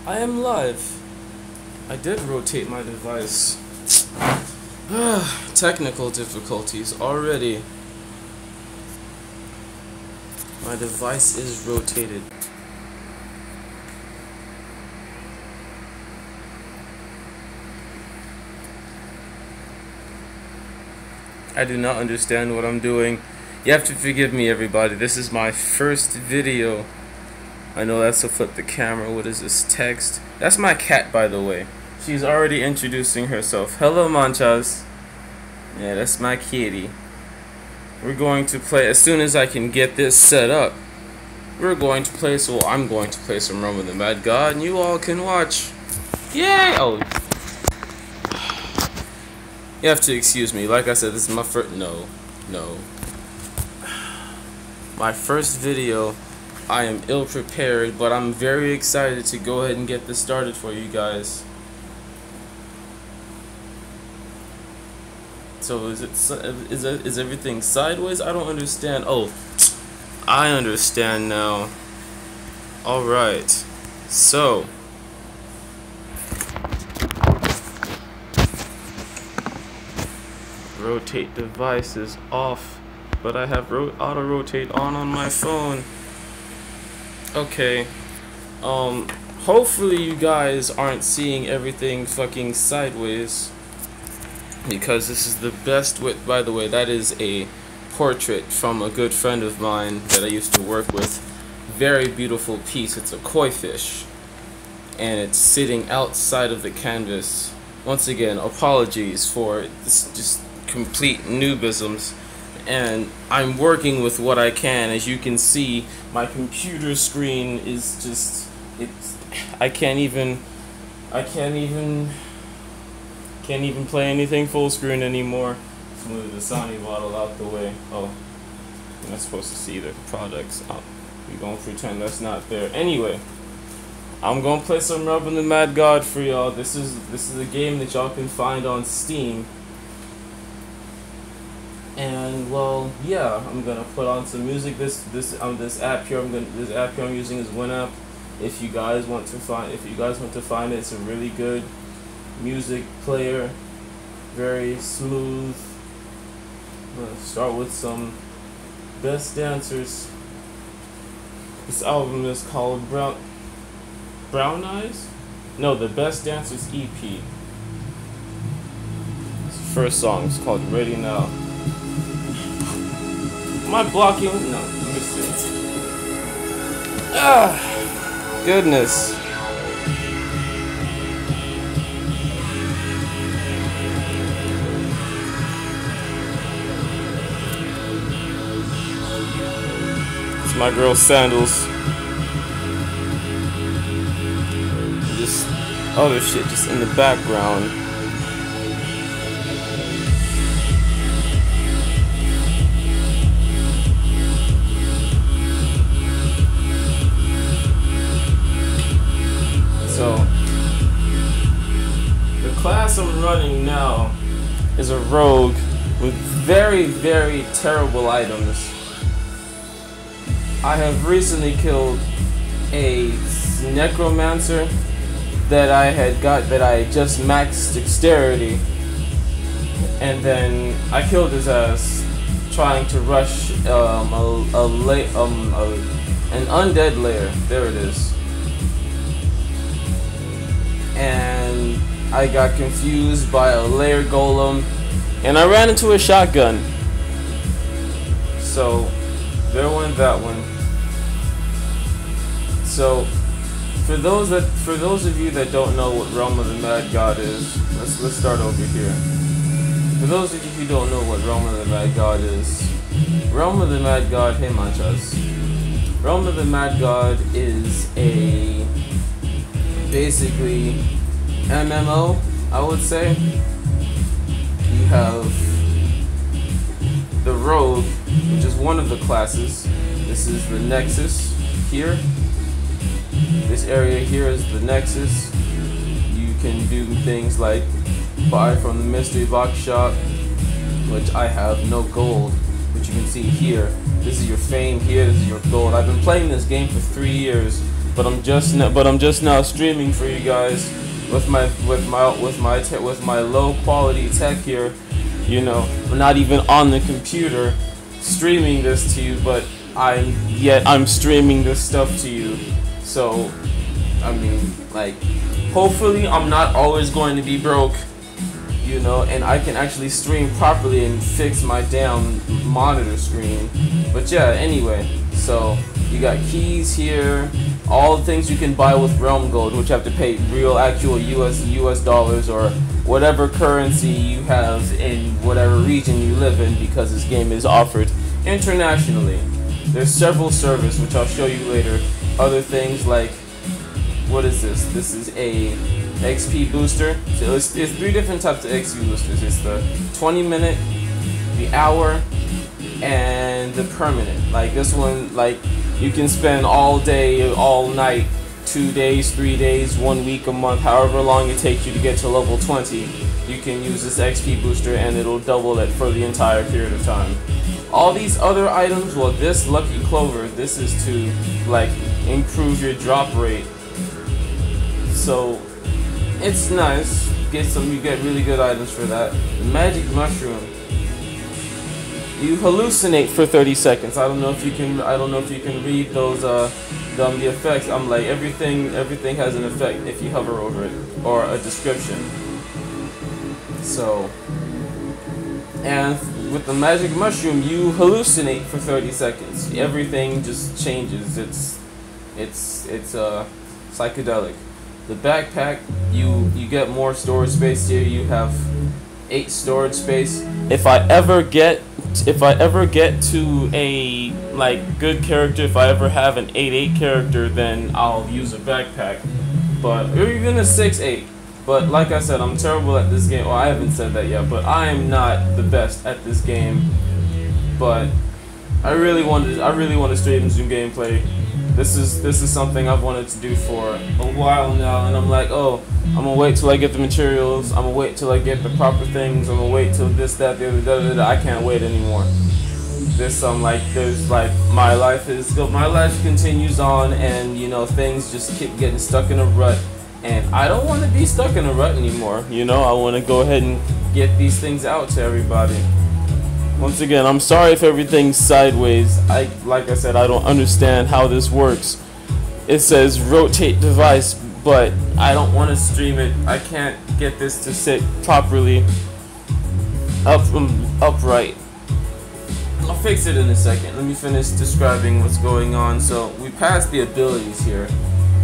I am live. I did rotate my device. Technical difficulties already. My device is rotated. I do not understand what I'm doing. You have to forgive me, everybody. This is my first video. I know that's to flip the camera. What is this text? That's my cat, by the way. She's already introducing herself. Hello, Manchas. Yeah, that's my kitty. We're going to play, as soon as I can get this set up, we're going to play, so I'm going to play some Realm of the Mad God, and you all can watch. Yay! Oh. You have to excuse me. Like I said, this is my first, no. My first video. I am ill prepared, but I'm very excited to go ahead and get this started for you guys. So is everything sideways? I don't understand. Oh, I understand now. All right. So rotate devices off, but I have auto rotate on my phone. Okay, hopefully you guys aren't seeing everything fucking sideways, because this is the best with, by the way, that is a portrait from a good friend of mine that I used to work with. Very beautiful piece. It's a koi fish, and it's sitting outside of the canvas. Once again, apologies for this just complete noobisms. And I'm working with what I can. As you can see, my computer screen is just, I can't even play anything full screen anymore. Let's move the Dasani bottle out the way. Oh, I'm not supposed to see the products. Oh, we're gonna pretend that's not there. Anyway, I'm gonna play some Realm of the Mad God for y'all. This is a game that y'all can find on Steam. And well, yeah, I'm gonna put on some music. This app here I'm using is Winamp. If you guys want to find it, it's a really good music player, very smooth. I'm gonna start with some best dancers. This album is called Brown Eyes? No, the Best Dancers EP. This first song is called Ready Now. Am I blocking? No, let me see. Ah, goodness. It's my girl's sandals. Just other shit just in the background. So, the class I'm running now is a rogue with very, very terrible items. I have recently killed a necromancer that I just maxed dexterity, and then I killed his ass trying to rush an undead lair. There it is. And I got confused by a lair golem, and I ran into a shotgun. So there went that one. So for those of you that don't know what Realm of the Mad God is, let's start over here. For those of you who don't know what Realm of the Mad God is, Realm of the Mad God, hey Manchas. Realm of the Mad God is a basically MMO, I would say. You have the Rogue, which is one of the classes. This is the Nexus here. This area here is the Nexus. You can do things like buy from the mystery box shop, which I have no gold, which you can see here. This is your fame here, this is your gold. I've been playing this game for 3 years, but I'm just now streaming for you guys with my low quality tech here. You know, I'm not even on the computer streaming this to you, but I'm streaming this stuff to you. So, I mean, like, hopefully I'm not always going to be broke, you know, and I can actually stream properly and fix my damn monitor screen. But yeah, anyway, so you got keys here, all the things you can buy with Realm Gold, which you have to pay real actual US dollars or whatever currency you have in whatever region you live in, because this game is offered internationally. There's several servers, which I'll show you later. Other things like, what is this? This is a XP booster. So it's 3 different types of XP boosters. It's the 20-minute, the hour, and the permanent. Like this one, like you can spend all day, all night, 2 days, 3 days, 1 week, a month, however long it takes you to get to level 20. You can use this XP booster and it'll double it for the entire period of time. All these other items, well, this Lucky Clover, this is to like improve your drop rate. So it's nice. You get really good items for that. Magic Mushroom. You hallucinate for 30 seconds. I don't know if you can read those the effects. I'm like everything has an effect if you hover over it, or a description. So, and with the Magic Mushroom, you hallucinate for 30 seconds. Everything just changes. It's psychedelic. The backpack, you get more storage space here. You have 8 storage space. If I ever get to a like good character, if I ever have an 8/8 character, then I'll use a backpack. But or even a 6/8. But like I said, I'm terrible at this game. Well, I haven't said that yet, but I am not the best at this game. But I really want to stream some gameplay. This is something I've wanted to do for a while now, and I'm like, oh, I'm gonna wait till I get the materials. I'm gonna wait till I get the proper things. I'm gonna wait till this, that, the other, da. I can't wait anymore. My life continues on, and you know, things just keep getting stuck in a rut. And I don't want to be stuck in a rut anymore. You know, I want to go ahead and get these things out to everybody. Once again, I'm sorry if everything's sideways. Like I said, I don't understand how this works. It says rotate device, but I don't want to stream it. I can't get this to sit properly upright. I'll fix it in a second. Let me finish describing what's going on. So we passed the abilities here.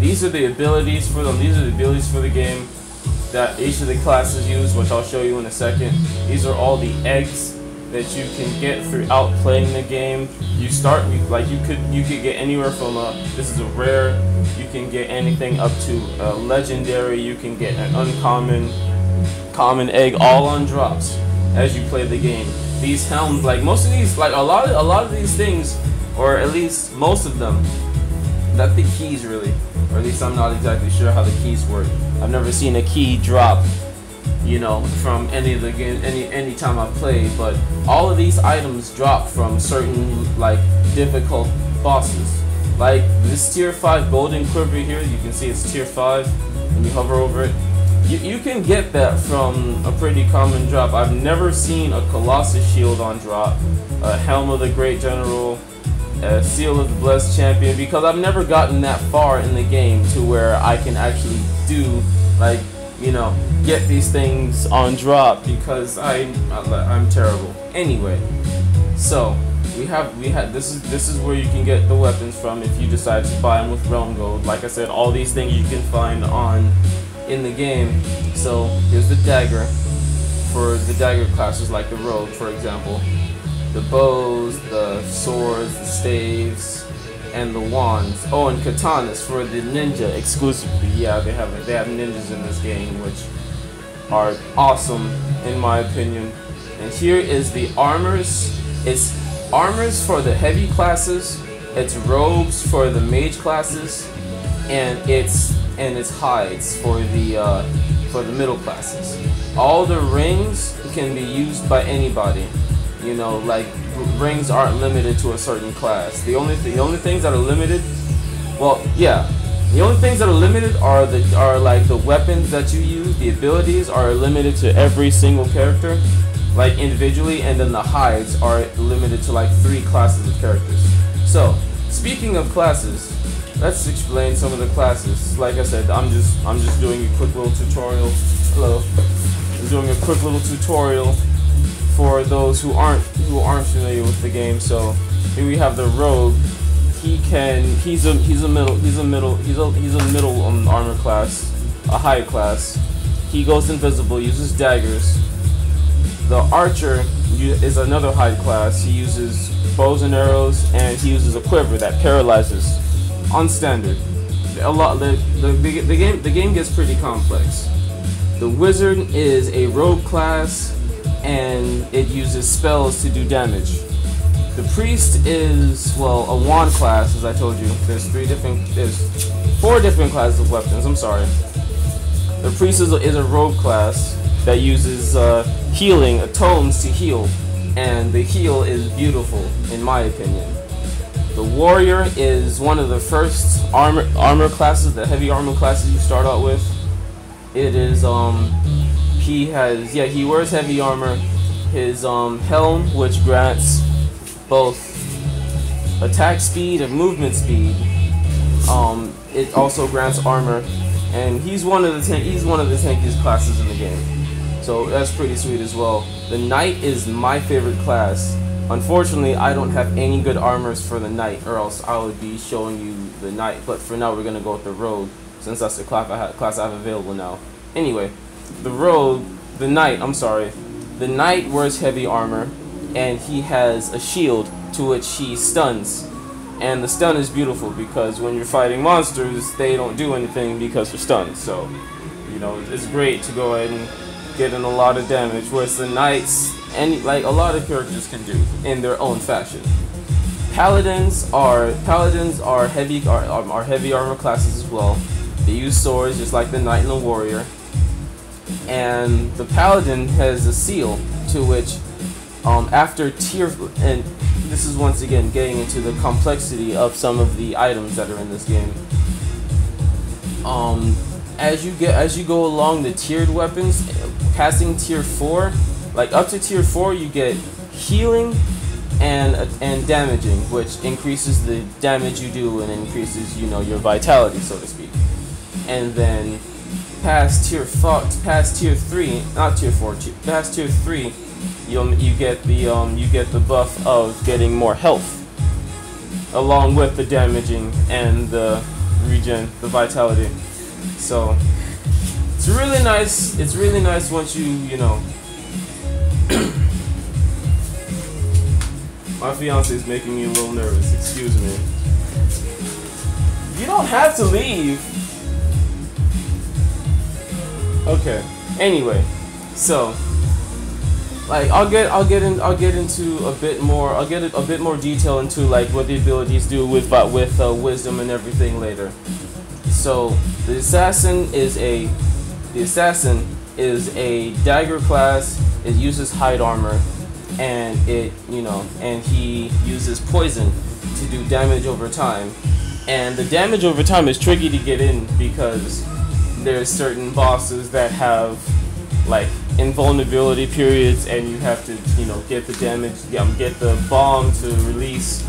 These are the abilities for them. These are the abilities for the game that each of the classes use, which I'll show you in a second. These are all the eggs that you can get throughout playing the game. You start like you could get anywhere from this is a rare. You can get anything up to a legendary. You can get an uncommon, common egg, all on drops as you play the game. These helms, like most of these, like a lot of these things, or at least most of them, not the keys really. Or at least I'm not exactly sure how the keys work. I've never seen a key drop, you know, from any of the game, any time I've played. But all of these items drop from certain like difficult bosses. Like this tier 5 golden quiver here, you can see it's tier 5. When you hover over it, you can get that from a pretty common drop. I've never seen a Colossus shield on drop, a helm of the Great General, Seal of the Blessed Champion, because I've never gotten that far in the game to where I can actually do, like, you know, get these things on drop, because I'm terrible. Anyway, so we had this is where you can get the weapons from if you decide to buy them with Realm Gold. Like I said, all these things you can find in the game. So here's the dagger for the dagger classes, like the rogue, for example. The bows, the swords, the staves, and the wands. Oh, and katanas for the ninja exclusively. Yeah, they have ninjas in this game, which are awesome in my opinion. And here is the armors. It's armors for the heavy classes. It's robes for the mage classes, and it's hides for the middle classes. All the rings can be used by anybody. You know, like rings aren't limited to a certain class. The only things that are limited, well, yeah, The only things that are limited are like the weapons that you use. The abilities are limited to every single character, like individually, and then the hides are limited to like 3 classes of characters. So, speaking of classes, let's explain some of the classes. Like I said, I'm just doing a quick little tutorial. Hello. I'm doing a quick little tutorial for those who aren't familiar with the game. So, here we have the rogue. He's a middle armor class, a high class. He goes invisible, uses daggers. The archer is another high class. He uses bows and arrows, and he uses a quiver that paralyzes. On standard, the game gets pretty complex. The wizard is a rogue class, and it uses spells to do damage. The priest is, well, a wand class, as I told you. There's 4 different classes of weapons. I'm sorry. The priest is a rogue class that uses healing, tomes to heal, and the heal is beautiful, in my opinion. The warrior is one of the first armor classes, the heavy armor classes you start out with. It is he wears heavy armor. His helm, which grants both attack speed and movement speed. It also grants armor, and he's one of the tankiest classes in the game. So that's pretty sweet as well. The knight is my favorite class. Unfortunately, I don't have any good armors for the knight, or else I would be showing you the knight. But for now, we're gonna go with the rogue, since that's the class I have available now. Anyway, the knight wears heavy armor, and he has a shield to which he stuns. And the stun is beautiful because when you're fighting monsters, they don't do anything because they're stunned. So, you know, it's great to go ahead and get in a lot of damage, whereas the knights, and like a lot of characters can do in their own fashion. Paladins are heavy armor classes as well. They use swords just like the knight and the warrior. And the paladin has a seal to which after tier, and this is once again getting into the complexity of some of the items that are in this game. As you go along the tiered weapons, passing tier 4, like up to tier 4, you get healing and damaging, which increases the damage you do and increases, you know, your vitality, so to speak. And then past tier 3, not tier 4, past tier 3, you get the buff of getting more health, along with the damaging and the regen, the vitality. So it's really nice. It's really nice once you know. My fiance is making me a little nervous. Excuse me. You don't have to leave. Okay. Anyway, so like I'll get into a bit more detail into like what the abilities do with wisdom and everything later. So the assassin is a dagger class. It uses hide armor, and he uses poison to do damage over time. And the damage over time is tricky to get in because there's certain bosses that have like invulnerability periods, and you have to, you know, get the damage, get the bomb to release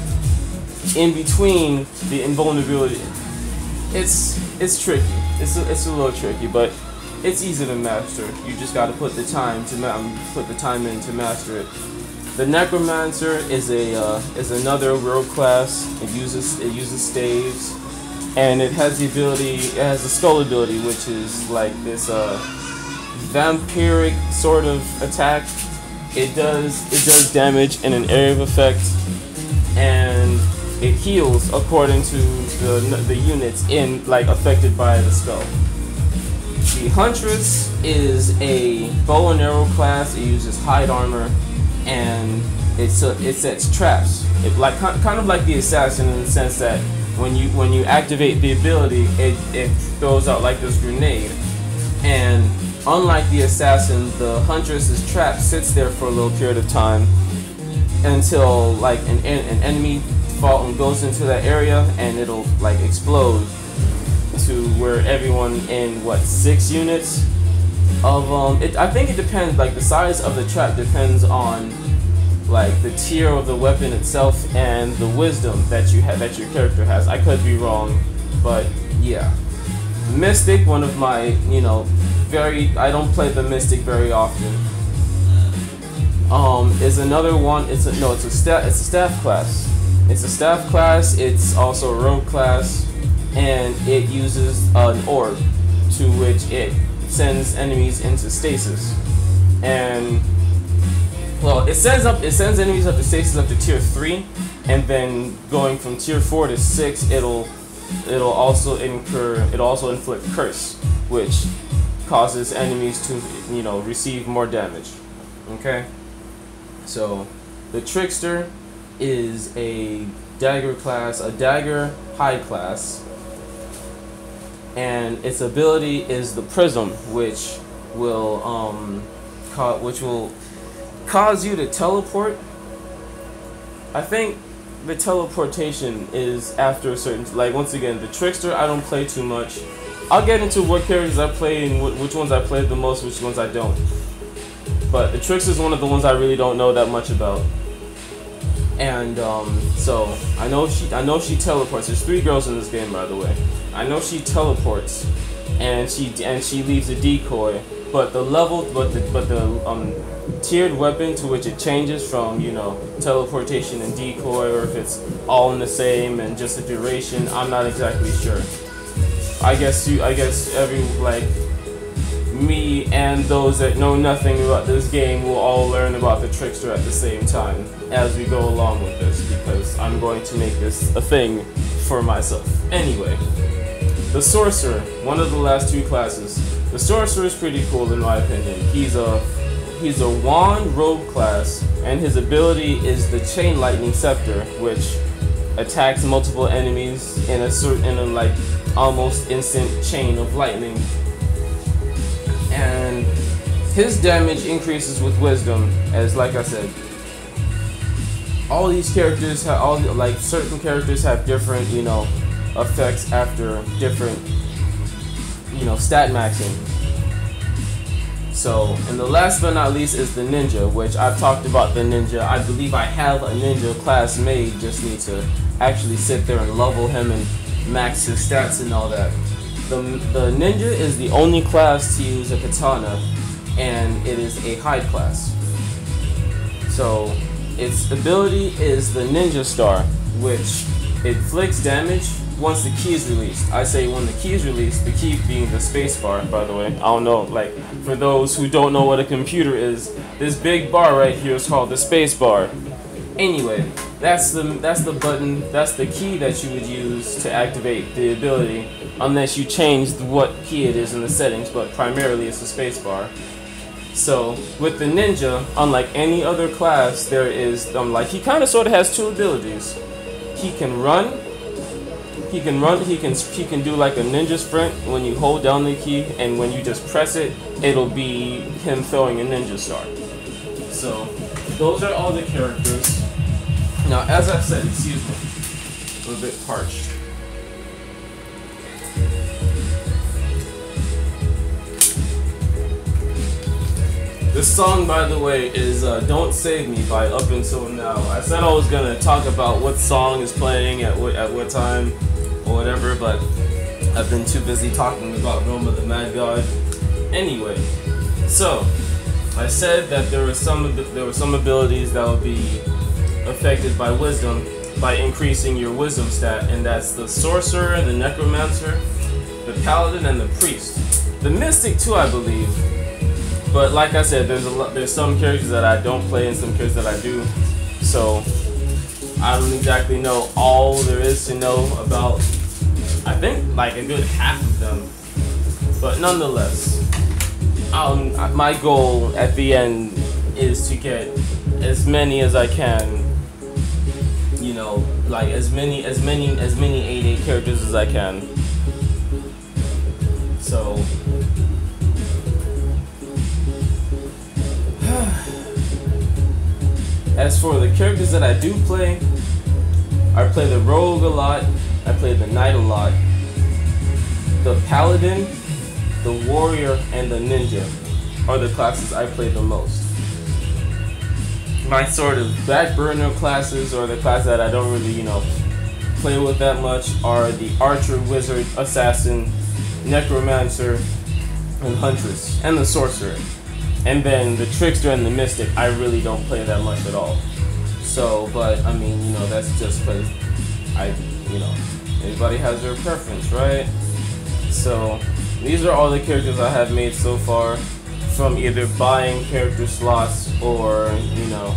in between the invulnerability. It's tricky. It's a little tricky, but it's easy to master. You just got to put the time in to master it. The necromancer is another rogue class. It uses staves, and it has the ability. It has the skull ability, which is like this vampiric sort of attack. It does damage in an area of effect, and it heals according to the units affected by the spell. The huntress is a bow and arrow class. It uses hide armor, and it sets traps. Kind of like the assassin in the sense that when you activate the ability, it throws out like this grenade. And unlike the assassin, the huntress's trap sits there for a little period of time until like an enemy goes into that area, and it'll like explode. to where everyone in what 6 units of I think it depends, like the size of the trap depends on like the tier of the weapon itself and the wisdom that you have, that your character has. I could be wrong, but yeah. Mystic, one of my, you know, I don't play the Mystic very often. Is another one. It's a staff class. It's a staff class. It's also a rogue class, and it uses an orb to which it sends enemies into stasis. And well, it sends enemies up to stasis up to tier 3, and then going from tier 4 to 6, it'll also inflict curse, which causes enemies to, you know, receive more damage. Okay, so the Trickster is a dagger class, a dagger high class, and its ability is the Prism, which will cause you to teleport. I think the teleportation is after a certain, like, once again, the Trickster I don't play too much. I'll get into what characters I play and which ones I played the most, which ones I don't. But the Trickster is one of the ones I really don't know that much about. And so I know she teleports. There's 3 girls in this game, by the way. I know she teleports, and she leaves a decoy. But the tiered weapon to which it changes from, you know, teleportation and decoy, or if it's all in the same and just a duration, I'm not exactly sure. I guess every, like, me and those that know nothing about this game will all learn about the Trickster at the same time as we go along with this, because I'm going to make this a thing for myself. Anyway, the Sorcerer, one of the last 2 classes. The Sorcerer is pretty cool in my opinion. He's a wand rogue class, and his ability is the Chain Lightning Scepter, which attacks multiple enemies in a like almost instant chain of lightning. And his damage increases with wisdom, as like I said, all these characters have certain characters have different, you know, effects after different, you know, stat maxing. So, and the last but not least is the Ninja, which I've talked about the Ninja. I believe I have a Ninja class made, just need to actually sit there and level him and max his stats and all that. The Ninja is the only class to use a katana, and it is a hide class. So, its ability is the Ninja Star, which inflicts damage once the key is released. I say when the key is released, the key being the space bar, by the way. I don't know, like, for those who don't know what a computer is, this big bar right here is called the space bar. Anyway, that's the button, that's the key that you would use to activate the ability, unless you change what key it is in the settings, but primarily it's the space bar. So, with the Ninja, unlike any other class, there is, like, he kind of sort of has 2 abilities. He can run. He can do like a ninja sprint when you hold down the key, and when you just press it, it'll be him throwing a ninja star. So, those are all the characters. Now, as I said, excuse me, a little bit parched. This song, by the way, is Don't Save Me by Up Until Now. I said I was going to talk about what song is playing at what time or whatever, but I've been too busy talking about Roma the Mad God. Anyway, so I said that there were some abilities that would be affected by wisdom by increasing your wisdom stat, and that's the Sorcerer, the Necromancer, the Paladin, and the Priest. The Mystic too, I believe. But like I said, there's some characters that I don't play and some characters that I do. So I don't exactly know all there is to know about, I think, like a good half of them. But nonetheless, my goal at the end is to get as many as I can. You know, like as many 8/8 characters as I can. So as for the characters that I do play, I play the Rogue a lot, I play the Knight a lot, the paladin, the warrior, and the ninja are the classes I play the most. My sort of back burner classes, or the classes that I don't really, you know, play with that much, are the archer, wizard, assassin, necromancer, and huntress, and the sorcerer. And then the trickster and the mystic, I really don't play that much at all. So, but I mean, you know, that's just because you know, everybody has their preference, right? So, these are all the characters I have made so far, from either buying character slots or, you know,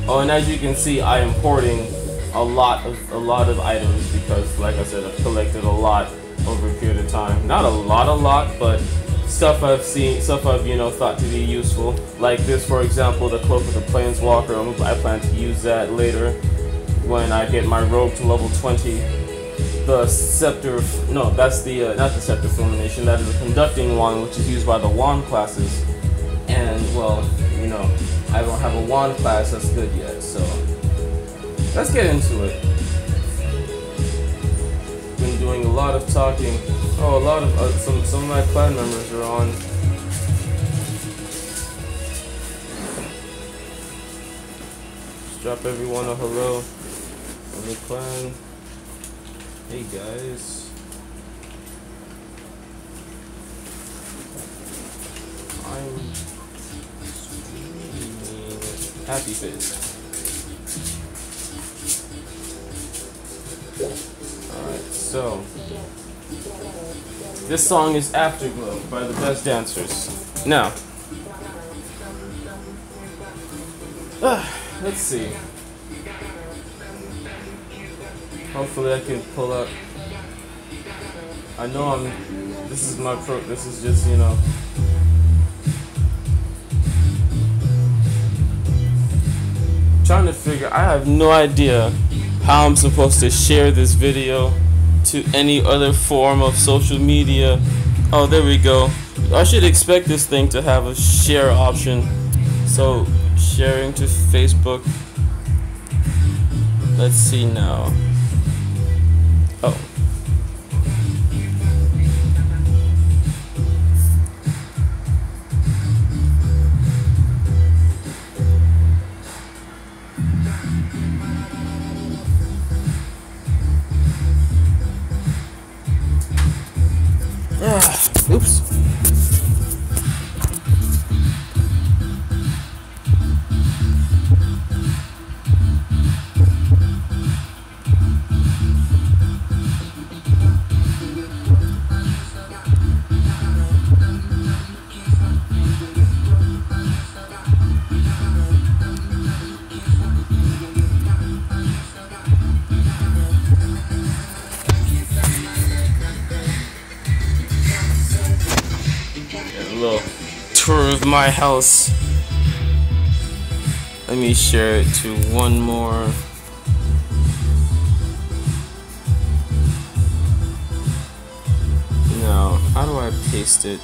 oh, and as you can see, I am hoarding a lot of items because, like I said, I've collected a lot over a period of time. Not a lot, but stuff I've seen, stuff I've, you know, thought to be useful. Like this, for example, the Cloak of the Planeswalker. I plan to use that later when I get my rogue to level 20. The Scepter, no, that's the, not the Scepter Fulmination, that is a Conducting Wand, which is used by the Wand classes. And, well, you know, I don't have a Wand class that's good yet, so let's get into it. Been doing a lot of talking. Oh, a lot of, some of my clan members are on. Just drop everyone a hello on the clan. Hey guys. I'm streaming Happy Fizz. Alright, so this song is Afterglow by the Best Dancers. Now, let's see. Hopefully I can pull up. I know this is just, you know. Trying to figure, I have no idea how I'm supposed to share this video to any other form of social media. Oh, there we go. I should expect this thing to have a share option. So, sharing to Facebook. Let's see now. Oh. Oops. Little tour of my house. Let me share it to one more. Now, how do I paste it?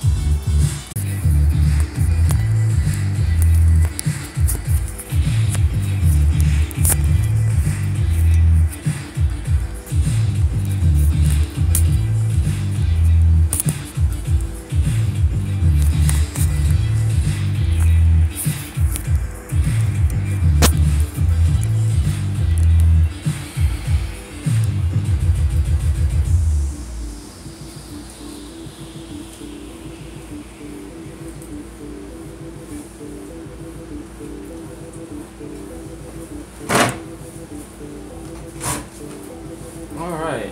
Alright,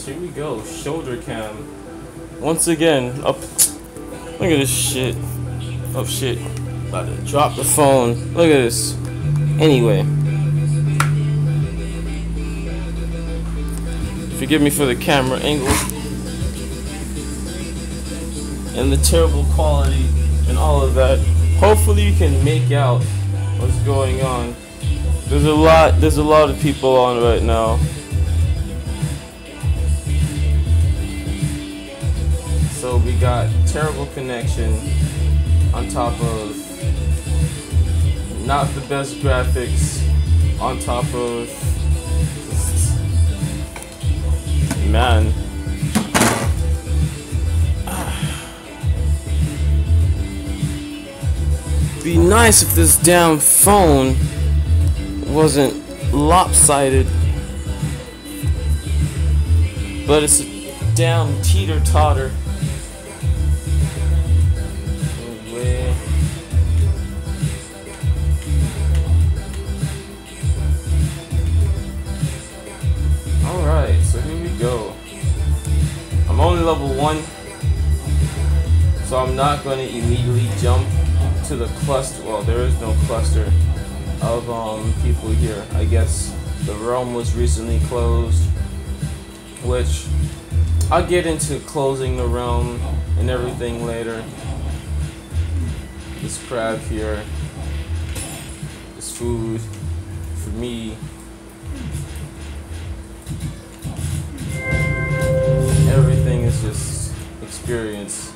here we go. Shoulder cam. Once again, up. Look at this shit. Oh shit. About to drop the phone. Look at this. Anyway. Forgive me for the camera angle. And the terrible quality and all of that. Hopefully you can make out what's going on. There's a lot of people on right now. So we got terrible connection on top of not the best graphics on top of man. Be nice if this damn phone wasn't lopsided, but it's a damn teeter-totter. Anyway. Alright, so here we go. I'm only level 1, so I'm not going to immediately jump to the cluster. Well, there is no cluster of people here. I guess the realm was recently closed, which I'll get into closing the realm and everything later. This crab here, this food for me. Everything is just experience.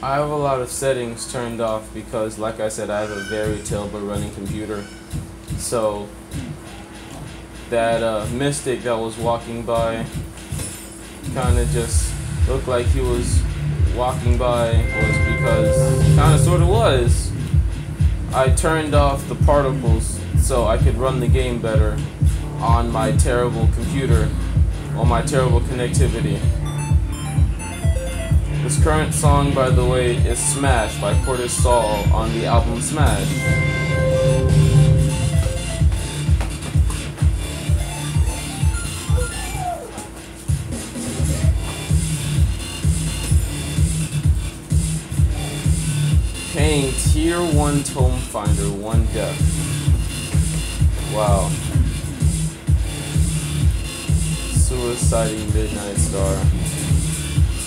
I have a lot of settings turned off because, like I said, I have a very terrible running computer. So that mystic that was walking by kind of just looked like he was walking by was because, kind of sort of was, I turned off the particles so I could run the game better on my terrible computer, on my terrible connectivity. This current song, by the way, is Smash by Portis Saul on the album Smash. Paying Tier 1 Tome Finder 1 death. Wow. Suiciding Midnight Star.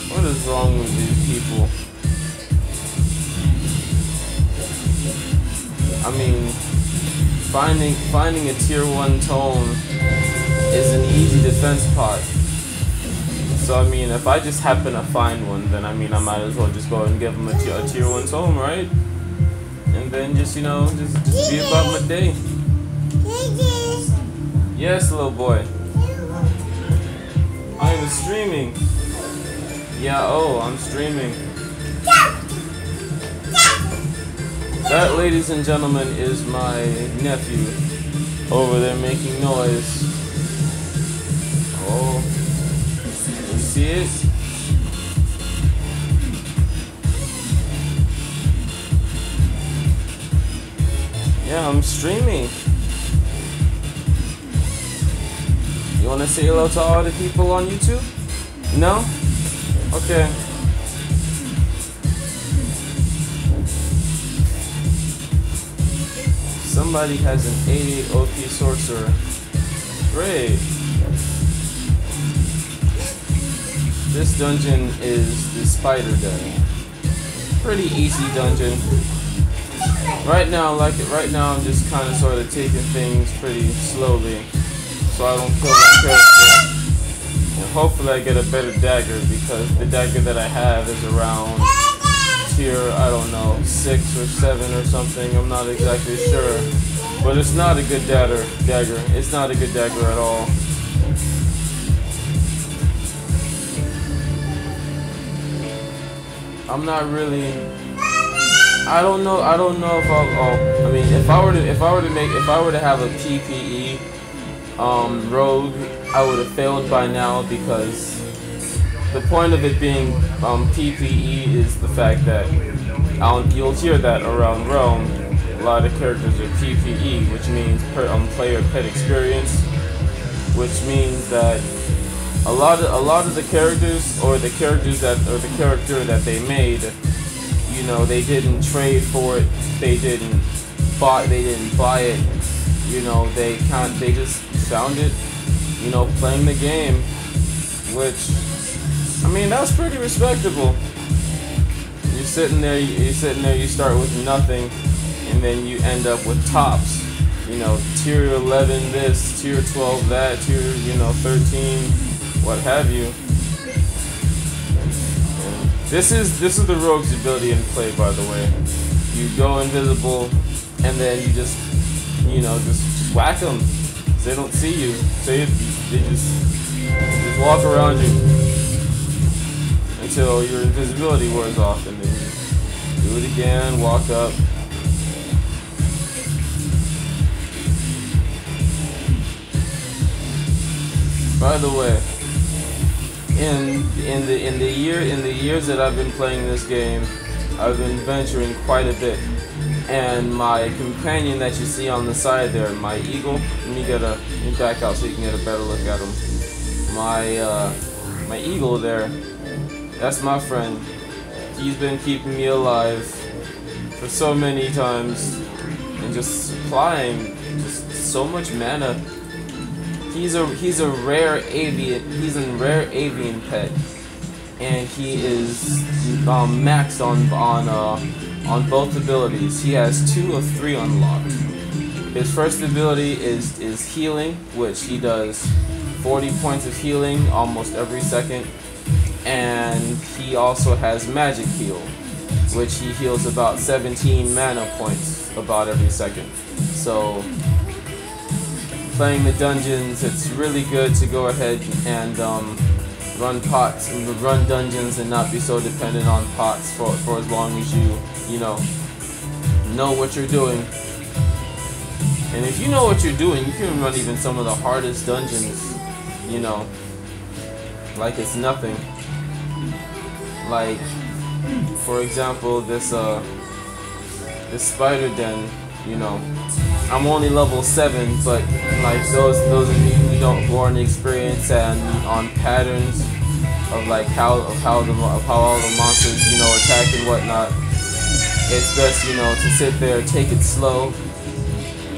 What is wrong with these people? I mean, finding a Tier 1 tome is an easy defense pot. So I mean, if I just happen to find one, then I mean, I might as well just go and give them a Tier 1 tome, right? And then just, you know, just be about my day. Yes, little boy. I am streaming. Yeah, oh, I'm streaming. That, ladies and gentlemen, is my nephew over there making noise. Oh, you see it? Yeah, I'm streaming. You want to say hello to all the people on YouTube? No? Okay. Somebody has an 88 OP sorcerer. Great. This dungeon is the spider den. Pretty easy dungeon. Right now, I'm just kind of sort of taking things pretty slowly, so I don't kill my character. And hopefully I get a better dagger, because the dagger that I have is around tier, I don't know, 6 or 7 or something. I'm not exactly sure. But it's not a good dagger. It's not a good dagger at all. I'm not really, I don't know if I mean, if I were to have a PPE rogue, I would have failed by now, because the point of it being PPE is the fact that you'll hear that around Realm. A lot of characters are PPE, which means player pet experience, which means that a lot of the characters, or the character that they made, you know, they didn't trade for it, they didn't buy it, you know, they just found it, you know, playing the game, which, I mean, that's pretty respectable. You're sitting there, you start with nothing, and then you end up with tops, you know, tier 11 this, tier 12 that, tier, you know, 13, what have you. This is the rogue's ability in play, by the way. You go invisible, and then you just, you know, just whack them. So they don't see you. So they just walk around you until your invisibility wears off, and then you do it again, walk up, By the way, in the years that I've been playing this game, I've been venturing quite a bit. And my companion that you see on the side there, my eagle. Let me back out so you can get a better look at him. My eagle there. That's my friend. He's been keeping me alive for so many times and just supplying just so much mana. He's a rare avian pet, and he is maxed on both abilities. He has 2 of 3 unlocked. His first ability is healing, which he does 40 points of healing almost every second. And he also has magic heal, which he heals about 17 mana points about every second. So playing the dungeons, it's really good to go ahead and run pots and run dungeons and not be so dependent on pots for as long as you know what you're doing. And if you know what you're doing, you can run even some of the hardest dungeons, like it's nothing. Like, for example, this spider den, I'm only level 7, but like those of you who aren't experienced and on patterns of like how all the monsters attack and whatnot, it's best to sit there, take it slow,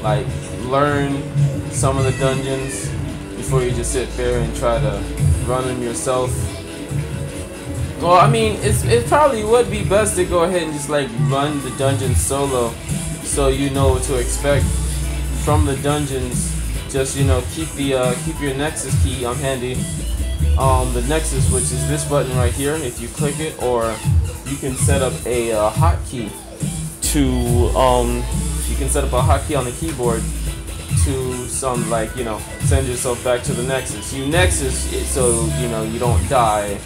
like learn some of the dungeons before you just sit there and try to run them yourself. Well, I mean, it probably would be best to go ahead and just like run the dungeon solo, so you know what to expect from the dungeons. Just keep your Nexus key on handy. The Nexus, which is this button right here, if you click it, or you can set up a hotkey to you can set up a hotkey on the keyboard to send yourself back to the Nexus. You Nexus it so you don't die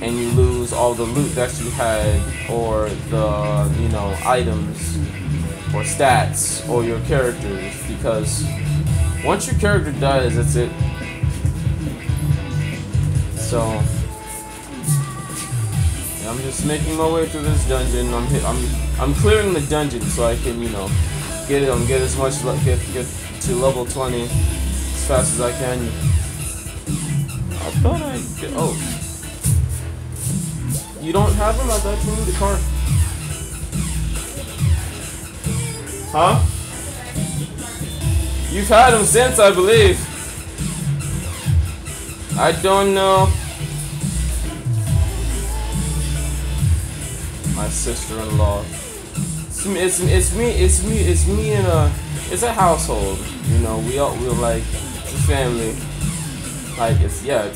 and you lose all the loot that you had, or the items or stats or your characters, because once your character dies, that's it. So yeah, I'm just making my way through this dungeon. I'm clearing the dungeon so I can get as much get to level 20 as fast as I can. I thought I did. Oh, you don't have him? I thought you needed the card. Huh? You've had him since, I believe. I don't know. My sister-in-law. It's me and it's a household. We're like, it's a family. Like it's a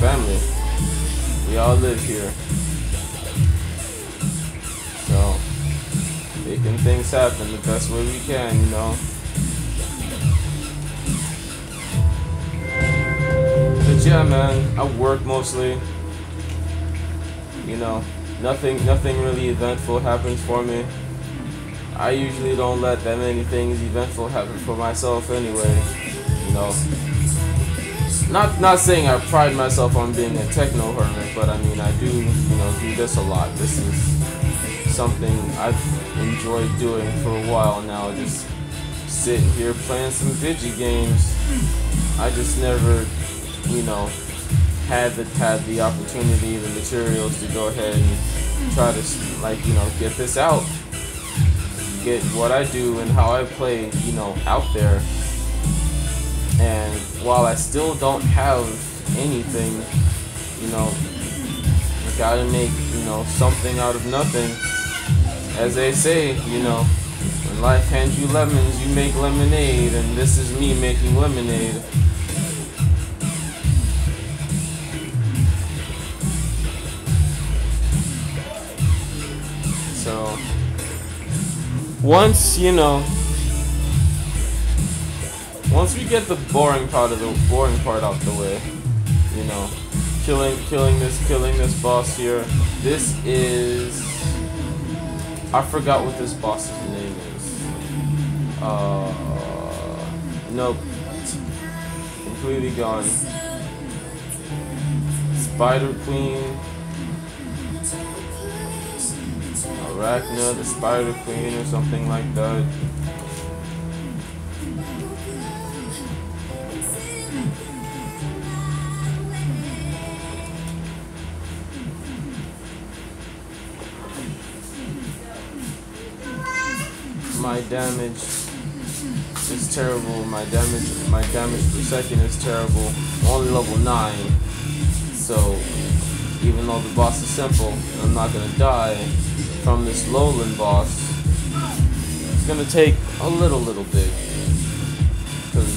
family. We all live here. So making things happen the best way we can, But yeah, man, I work mostly. Nothing really eventful happens for me. I usually don't let that many things eventful happen for myself anyway. Not saying I pride myself on being a techno hermit, but I mean I do do this a lot. This is something I've enjoyed doing for a while now. Just sitting here playing some video games. I just never had the opportunity, the materials to go ahead and try to get this out, get what I do and how I play out there. And while I still don't have anything, I gotta make something out of nothing. As they say, when life hands you lemons, you make lemonade, and this is me making lemonade. So once we get the boring part out the way, killing this boss here. This is, I forgot what this boss's name is. Nope. completely gone. Spider Queen. Arachna, the Spider Queen, or something like that. My damage is terrible. My damage per second is terrible. Only level 9. So even though the boss is simple, I'm not gonna die from this lowland boss. It's gonna take a little bit. Because,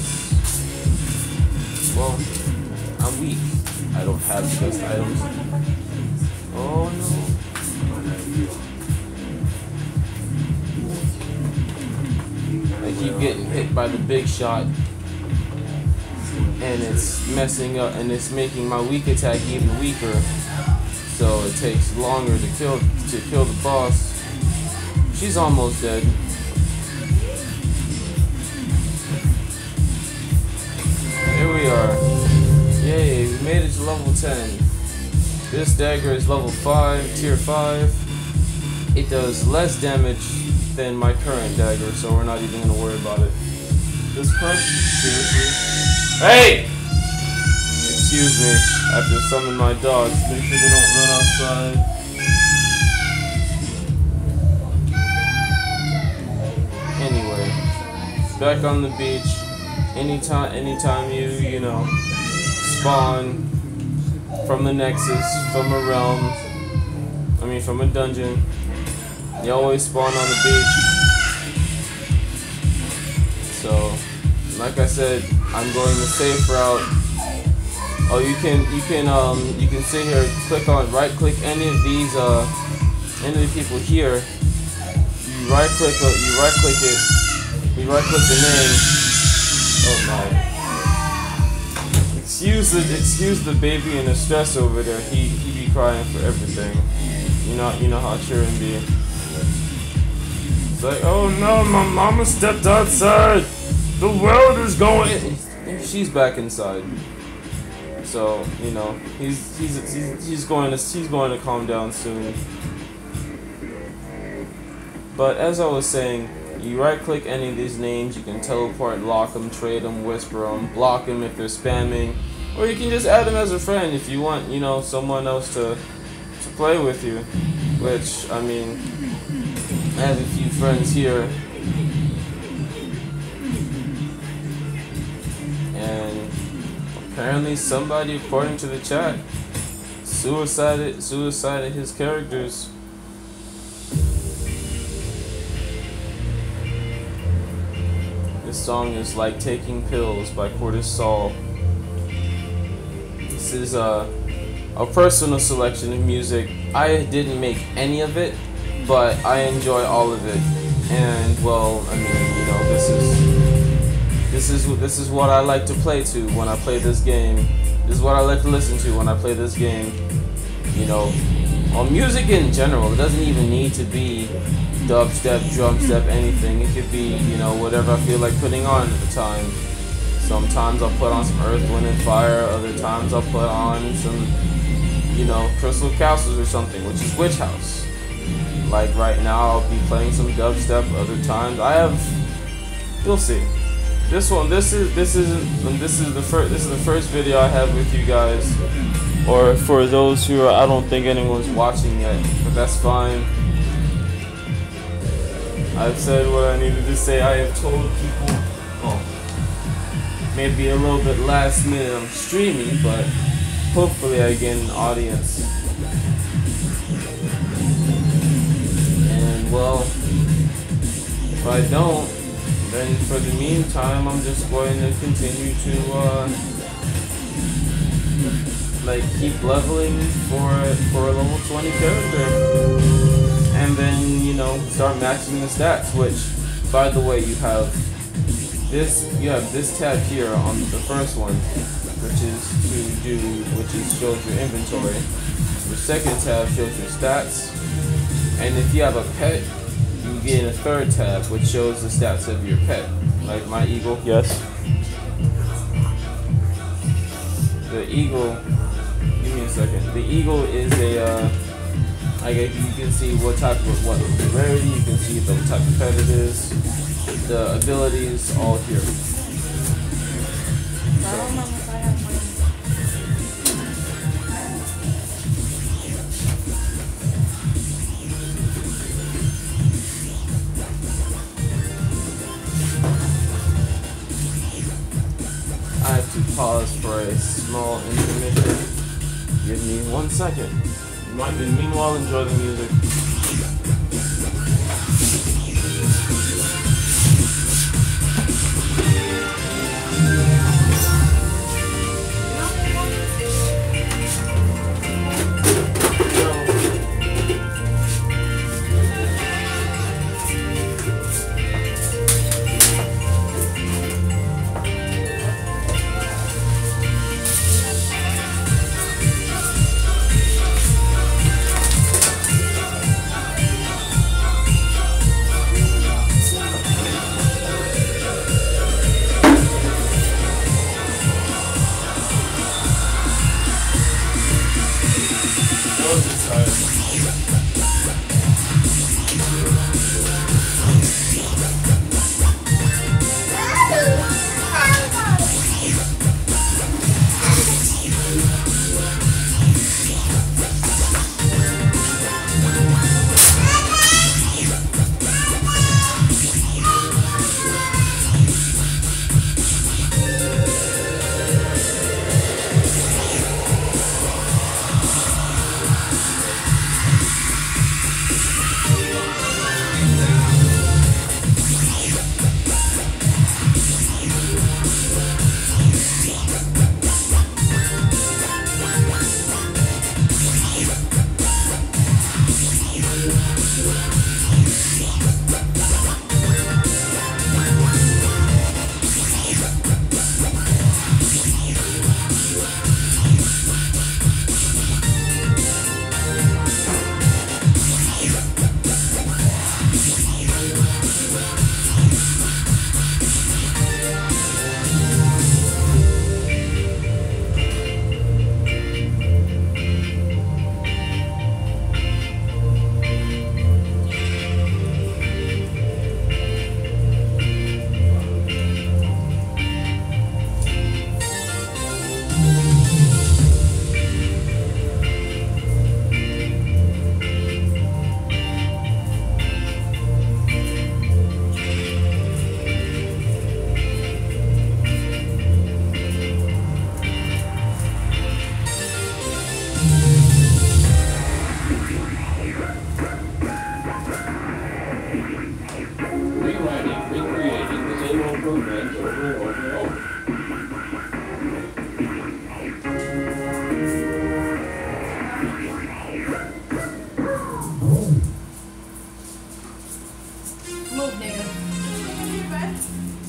well, I'm weak. I don't have the best items. Oh no. I keep getting hit by the big shot, and it's messing up, and it's making my weak attack even weaker. So it takes longer to kill the boss. She's almost dead. Here we are. Yay, we made it to level 10. This dagger is level 5, tier 5. It does less damage than my current dagger, so we're not even gonna worry about it. This crunch? Seriously? Hey! Excuse me, I have to summon my dogs. Make sure they don't run outside. Anyway, back on the beach. Anytime you know, spawn from the Nexus, from a realm, from a dungeon, you always spawn on the beach. So, like I said, I'm going the safe route. Oh, you can sit here, right click any of these, any of the people here. You right click it. You right click the name. Oh my. Excuse the baby in the stress over there. He be crying for everything. You know how children be. It's like, oh no, my mama stepped outside. The welder's going. She's back inside. So you know he's going to calm down soon. But as I was saying, you right click any of these names. You can teleport, lock them, trade them, whisper them, block them if they're spamming, or you can just add them as a friend if you want. You know, someone else to play with you. Which I have a few friends here. And apparently somebody, according to the chat, suicided his characters. This song is Like Taking Pills by Cortis Saul. This is a personal selection of music. I didn't make any of it, but I enjoy all of it. And well, you know, this is what I like to play to when I play this game. This is what I like to listen to when I play this game. You know, music in general. It doesn't even need to be dubstep, drumstep, anything. It could be, you know, whatever I feel like putting on at the time. Sometimes I'll put on some Earth, Wind and Fire. Other times I'll put on some, you know, Crystal Castles or something, which is Witch House. Like right now I'll be playing some dubstep. Other times you'll see. This is the first video I have with you guys, or for those who I don't think anyone's watching yet, but that's fine. I've said what I needed to say. I have told people, maybe a little bit last minute I'm streaming, but hopefully I get an audience. And well, if I don't, then for the meantime, I'm just going to continue to keep leveling for a level 20 character, and then, you know, start matching the stats. Which, by the way, you have this tab here on the first one, which shows your inventory. The second tab shows your stats, and if you have a pet, you get a third tab which shows the stats of your pet, like my eagle. Yes. The eagle. Give me a second. The eagle is a. You can see what type of what rarity. You can see the type of pet it is. The abilities all here. I don't know if I have mine. I have to pause for a small intermission. Give me 1 second. Meanwhile, enjoy the music.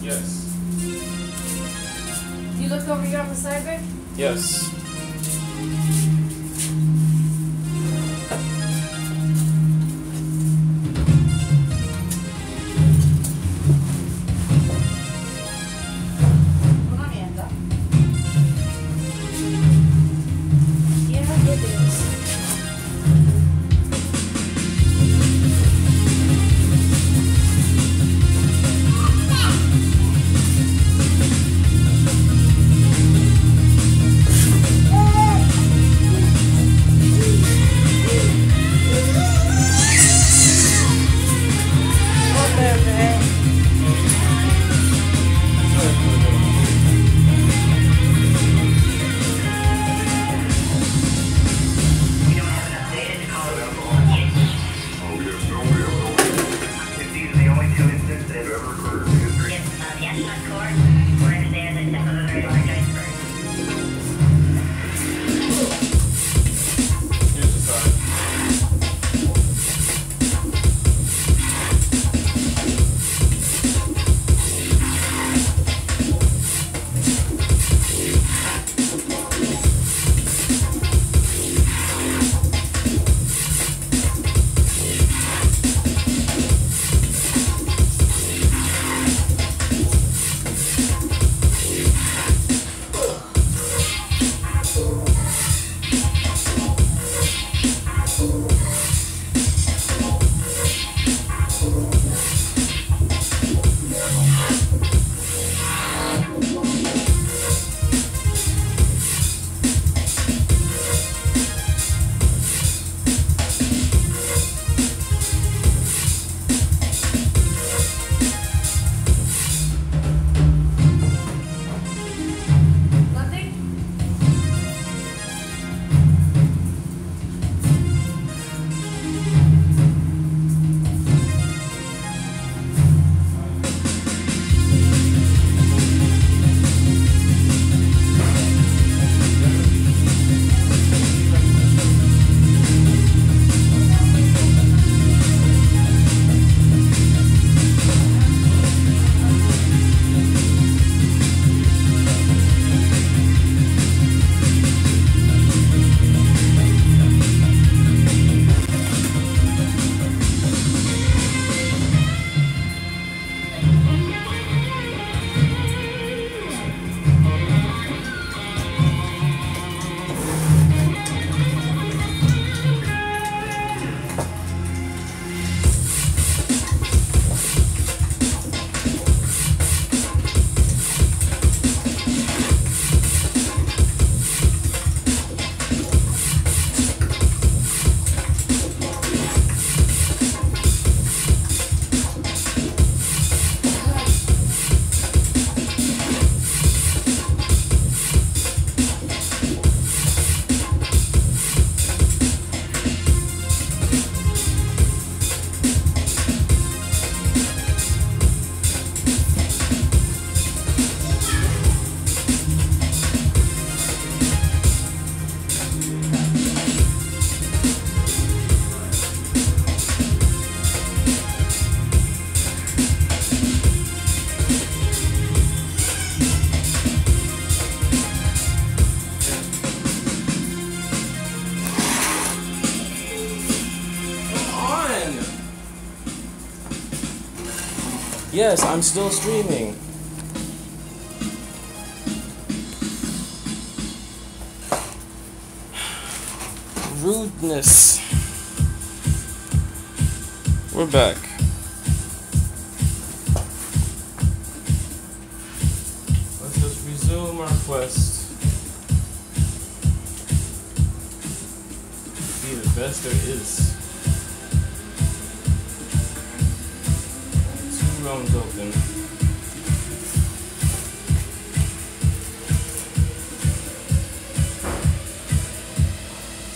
Yes. You looked over here on the side, babe? Yes. Una mierda. Yeah, it is. Yes, I'm still streaming. Rudeness. We're back. Let's just resume our quest. Be the best there is. 2 realms open.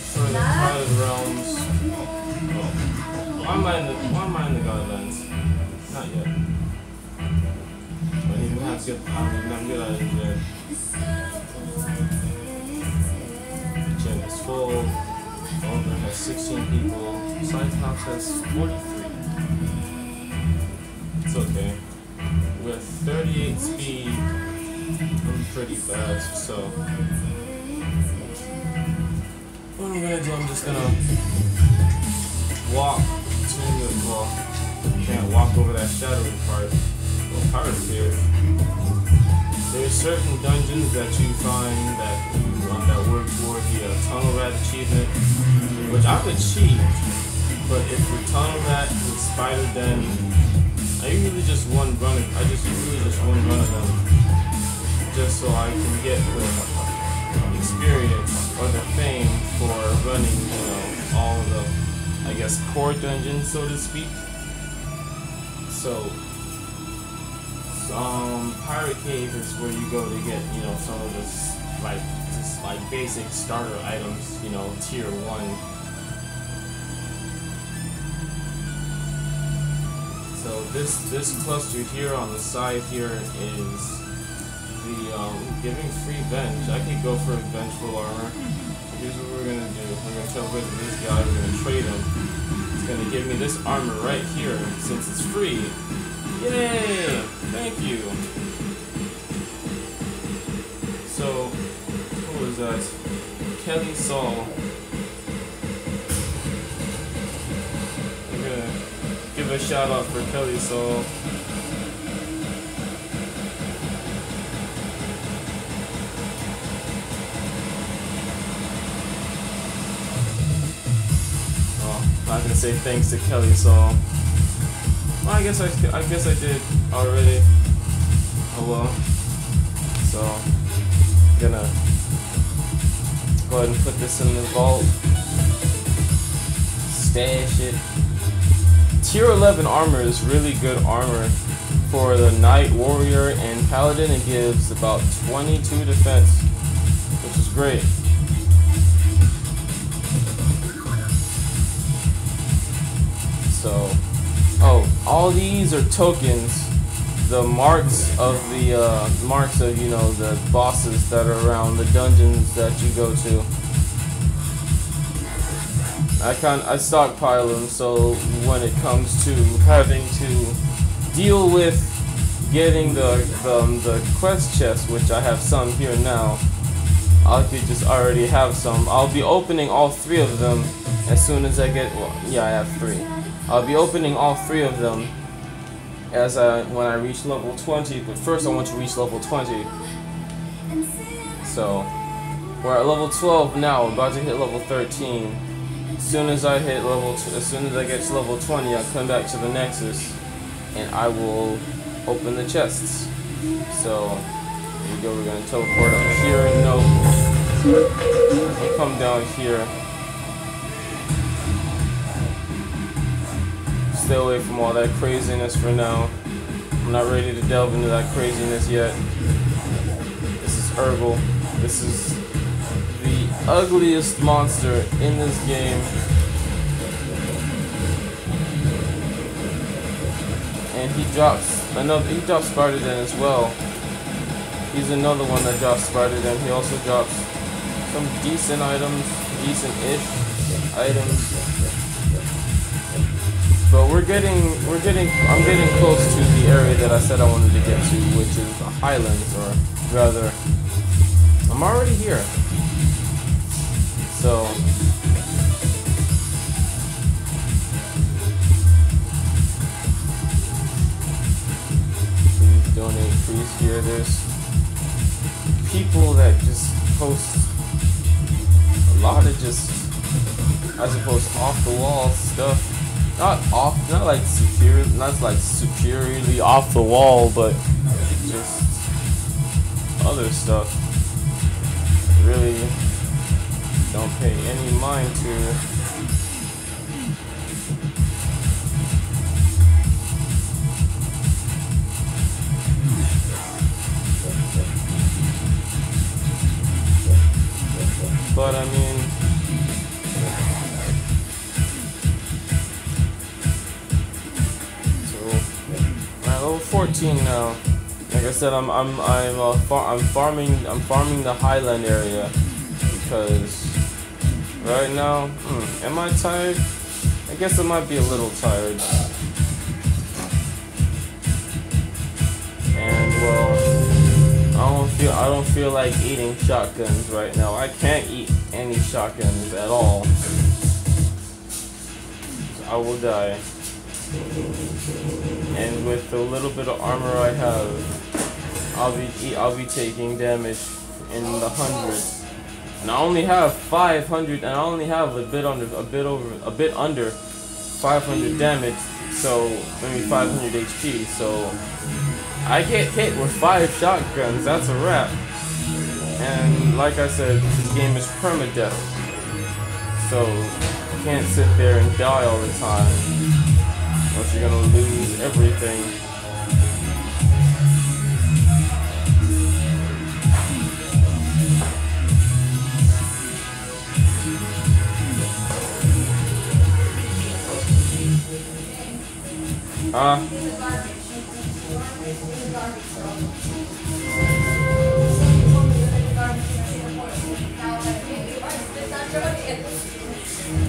For the Private Realms. Oh. Why am I in the Godlands? Not yet. I don't even have good items yet. Gym is full. Owner has 16 people. Cyclops has 43. It's okay. With 38 speed, I'm pretty fast, so what I'm gonna do, I'm just gonna walk to the, well, can't walk over that shadowy part. Well, part of here. There's certain dungeons that you find that work toward the tunnel rat achievement, which I've achieved, but if the tunnel rat and spider den, I usually just one run of them, just so I can get the experience or the fame for running, you know, all of the, I guess, core dungeons, so to speak. So, Pirate Cave is where you go to get, you know, some of this, like basic starter items, you know, tier 1. So this cluster here on the side here is the giving free venge. I could go for vengeful armor. So here's what we're gonna do. We're gonna tell rid of this guy. We're gonna trade him. It's gonna give me this armor right here since it's free. Yay! Thank you. So what was that? Kelly Saul. I'm gonna give a shout out for Kelly Saul. I'm not gonna say thanks to Kelly Saul. Well, I guess I did already. Oh well. So I'm gonna go ahead and put this in the vault. Stash it. Tier 11 armor is really good armor for the Knight, Warrior, and Paladin. It gives about 22 defense, which is great. So, all these are tokens. The marks of you know, the bosses that are around the dungeons that you go to. I stockpile them, so when it comes to having to deal with getting the quest chest, which I have some here now, I could just already have some. I'll be opening all 3 of them as soon as I get. Well, yeah, I have 3. I'll be opening all 3 of them when I reach level 20. But first, I want to reach level 20. So we're at level 12 now. We're about to hit level 13. As soon as I get to level 20, I'll come back to the Nexus, and I will open the chests. So here we go. We're gonna teleport up here. No, we'll come down here. Stay away from all that craziness for now. I'm not ready to delve into that craziness yet. This is Urgle. This is the ugliest monster in this game. And he drops Spider-Den as well. He's another one that drops Spider-Den. He also drops some decent items, decent-ish items. But I'm getting close to the area that I said I wanted to get to, which is the Highlands, or rather, I'm already here. So, here. There's people that just post a lot of just, I suppose, off the wall stuff. Not like superiorly off the wall, but just other stuff. Really don't pay any mind to. But I mean, so I'm at level 14 now. Like I said, I'm farming the highland area because right now, am I tired? I guess I might be a little tired. And well, I don't feel like eating shotguns right now. I can't eat any shotguns at all. I will die. And with the little bit of armor I have, I'll be taking damage in the hundreds. And I only have 500, and I only have a bit under 500 damage. So maybe 500 HP. So I get hit with 5 shotguns. That's a wrap. And like I said, this game is permadeath. So you can't sit there and die all the time, unless you're gonna lose everything.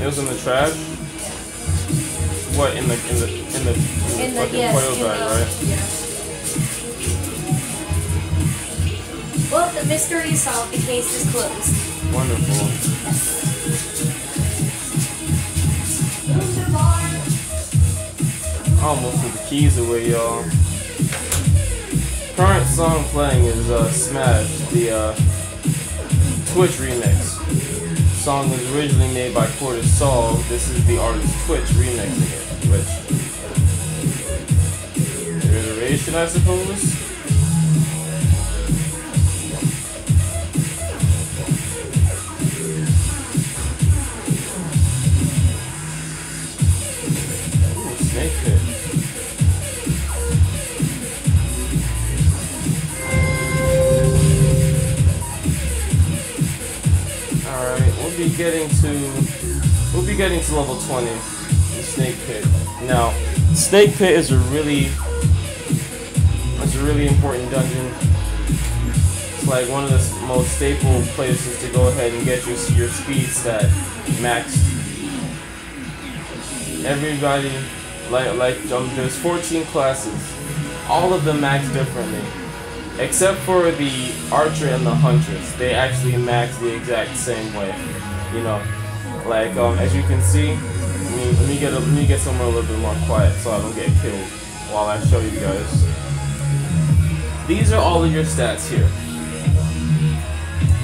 It was in the trash. What, in the fucking coil bag, right? Yeah. Well, the mystery is solved. The case is closed. Wonderful. I almost threw the keys away, y'all. Current song playing is Spaz, the Twitch remix. The song was originally made by Cortisol. This is the artist Twitch remixing it. Which iteration, I suppose. Ooh, snake pit. We'll be getting to level 20, the snake pit. Now, snake pit is a really important dungeon. It's like one of the most staple places to go ahead and get your speed stat maxed. Everybody, there's 14 classes, all of them max differently. Except for the archer and the huntress, they actually max the exact same way. You know, like as you can see, let me get somewhere a little bit more quiet so I don't get killed while I show you guys. These are all of your stats here.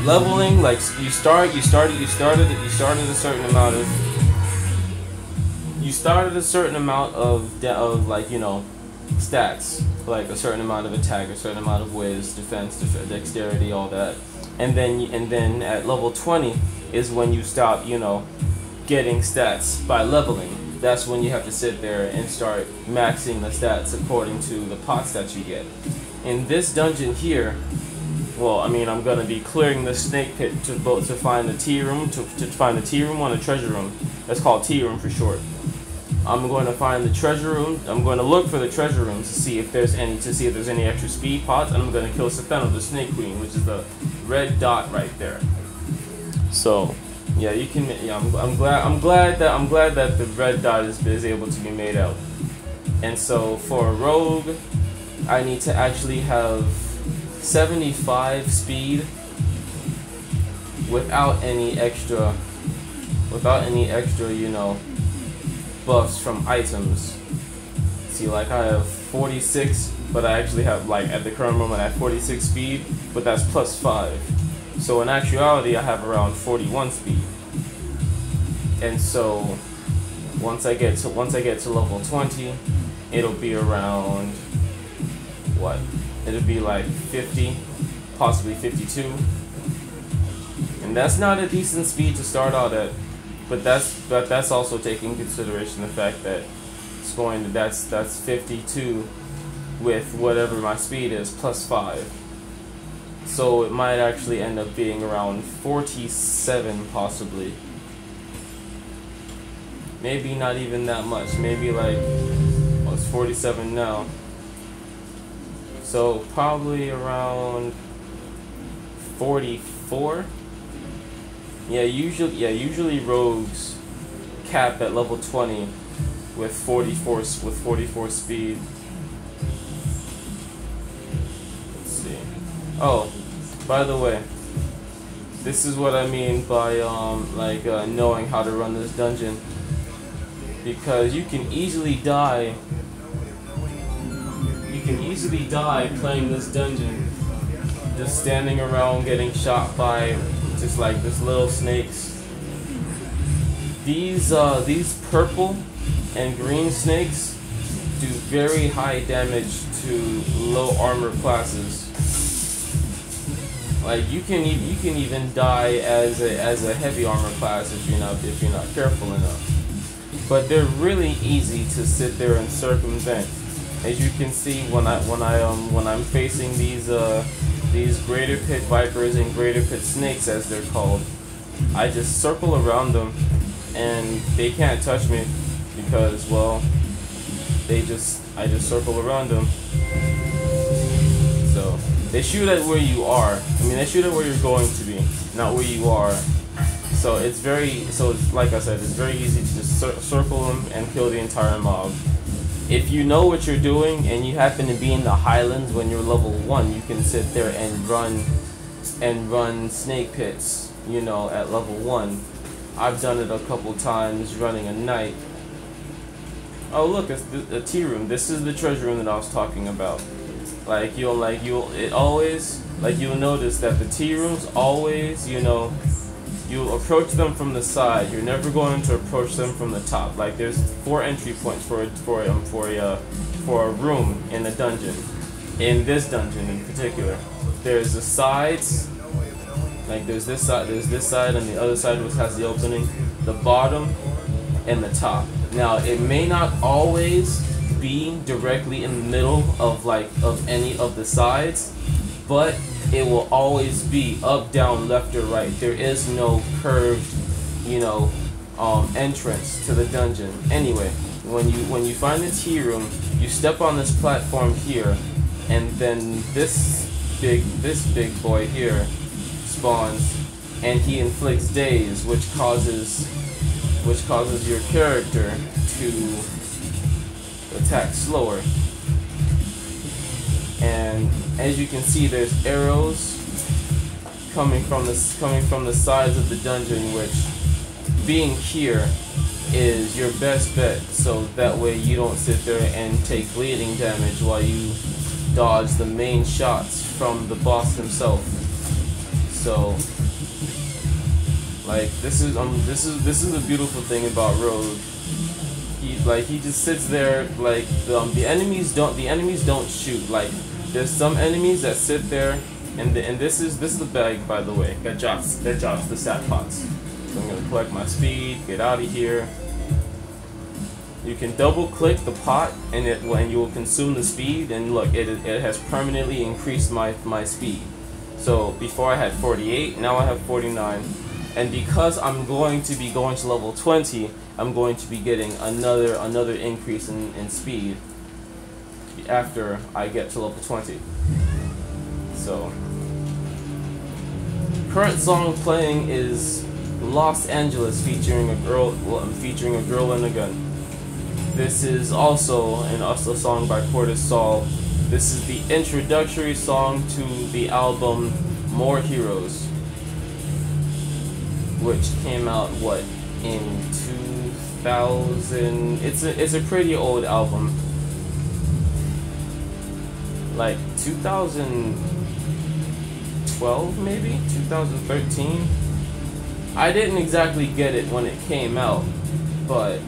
Leveling, like you started a certain amount of like, you know, stats, like a certain amount of attack, a certain amount of whiz, defense, dexterity, all that, and then at level 20 is when you stop, you know, getting stats by leveling. That's when you have to sit there and start maxing the stats according to the pots that you get. In this dungeon here, well, I mean, I'm gonna be clearing the snake pit to find the tea room, to find the tea room on the treasure room. That's called tea room for short. I'm going to find the treasure room. I'm going to look for the treasure room to see if there's any extra speed pots, and I'm going to kill Safeno, the snake queen, which is the red dot right there. So, yeah, you can. Yeah, I'm glad that the red dot is able to be made out. And so for a rogue, I need to actually have 75 speed without any extra, you know, buffs from items. See, like I have 46, but I actually have, like, at the current moment I have 46 speed, but that's plus 5. So in actuality I have around 41 speed. And so once I get to level 20, it'll be around what? It'll be like 50, possibly 52. And that's not a decent speed to start out at, but that's also taking into consideration the fact that it's going to that's 52 with whatever my speed is plus 5. So it might actually end up being around 47 possibly. Maybe not even that much. Maybe like, well, it's 47 now. So probably around 44. Yeah, usually rogues cap at level 20 with 44 speed. Let's see. Oh, by the way, this is what I mean by knowing how to run this dungeon, because you can easily die. You can easily die playing this dungeon, just standing around getting shot by just like this little snakes. These purple and green snakes do very high damage to low armor classes. Like you can even die as a heavy armor class if you're not careful enough. But they're really easy to sit there and circumvent. As you can see, when I'm facing these greater pit vipers and greater pit snakes, as they're called, I just circle around them, and they can't touch me because, well, I just circle around them. So they shoot at where you are. I mean, they shoot at where you're going to be, not where you are. So it's like I said, it's very easy to just circle them and kill the entire mob. If you know what you're doing and you happen to be in the highlands when you're level 1, you can sit there and run snake pits, you know, at level 1. I've done it a couple times running a knight. Oh look, it's a tea room. This is the treasure room that I was talking about. You'll notice that the tea rooms always, you know, you'll approach them from the side. You're never going to approach them from the top. Like there's 4 entry points for a room in a dungeon. In this dungeon in particular, there's the sides. Like there's this side, and the other side which has the opening, the bottom, and the top. Now it may not always be directly in the middle of any of the sides, but it will always be up, down, left, or right. There is no curved, you know, entrance to the dungeon. Anyway, when you find the tea room, you step on this platform here, and then this big boy here spawns, and he inflicts daze, which causes your character to attack slower. And as you can see, there's arrows coming from the sides of the dungeon, which, being here, is your best bet. So that way you don't sit there and take bleeding damage while you dodge the main shots from the boss himself. So, like, this is the beautiful thing about Rogue. He just sits there. Like the enemies don't shoot. Like there's some enemies that sit there, and this is the bag, by the way, that drops the stat pots. So I'm gonna collect my speed, get out of here. You can double click the pot, and you will consume the speed, and look, it has permanently increased my speed. So before I had 48, now I have 49. And because I'm going to be going to level 20, I'm going to be getting another increase in speed after I get to level 20. So, current song playing is Los Angeles featuring a girl and a gun. This is also a song by Portis Saul. This is the introductory song to the album More Heroes, which came out in 2000. It's a pretty old album. like 2012 maybe 2013. I didn't exactly get it when it came out, but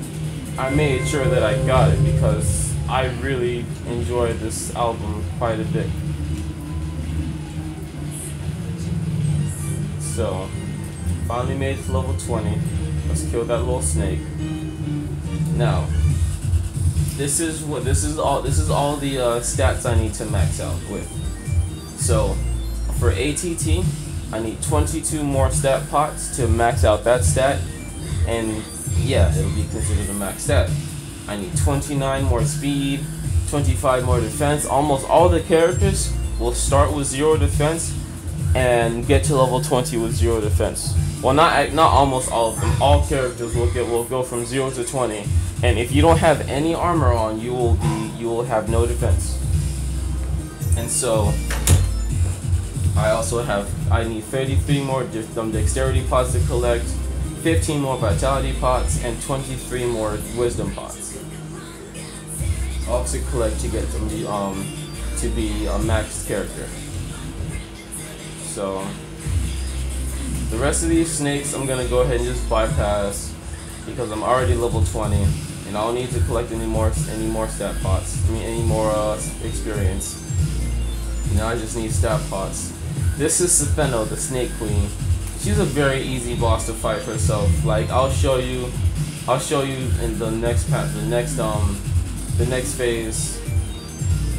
I made sure that I got it because I really enjoyed this album quite a bit. So, finally made it to level 20. Let's kill that little snake. Now, this is all the stats I need to max out with. So, for ATT, I need 22 more stat pots to max out that stat, and yeah, it'll be considered a max stat. I need 29 more speed, 25 more defense. Almost all the characters will start with 0 defense and get to level 20 with 0 defense. Well, not almost all of them. All characters will go from 0 to 20, and if you don't have any armor on, you will have no defense. And so I need 33 more dexterity pots to collect, 15 more vitality pots, and 23 more wisdom pots. All to collect to get to be a maxed character. So the rest of these snakes I'm gonna go ahead and just bypass because I'm already level 20 and I don't need to collect any more stat pots. Any more experience. Now I just need stat pots. This is Setheno, the Snake Queen. She's a very easy boss to fight herself. Like I'll show you in the next the next phase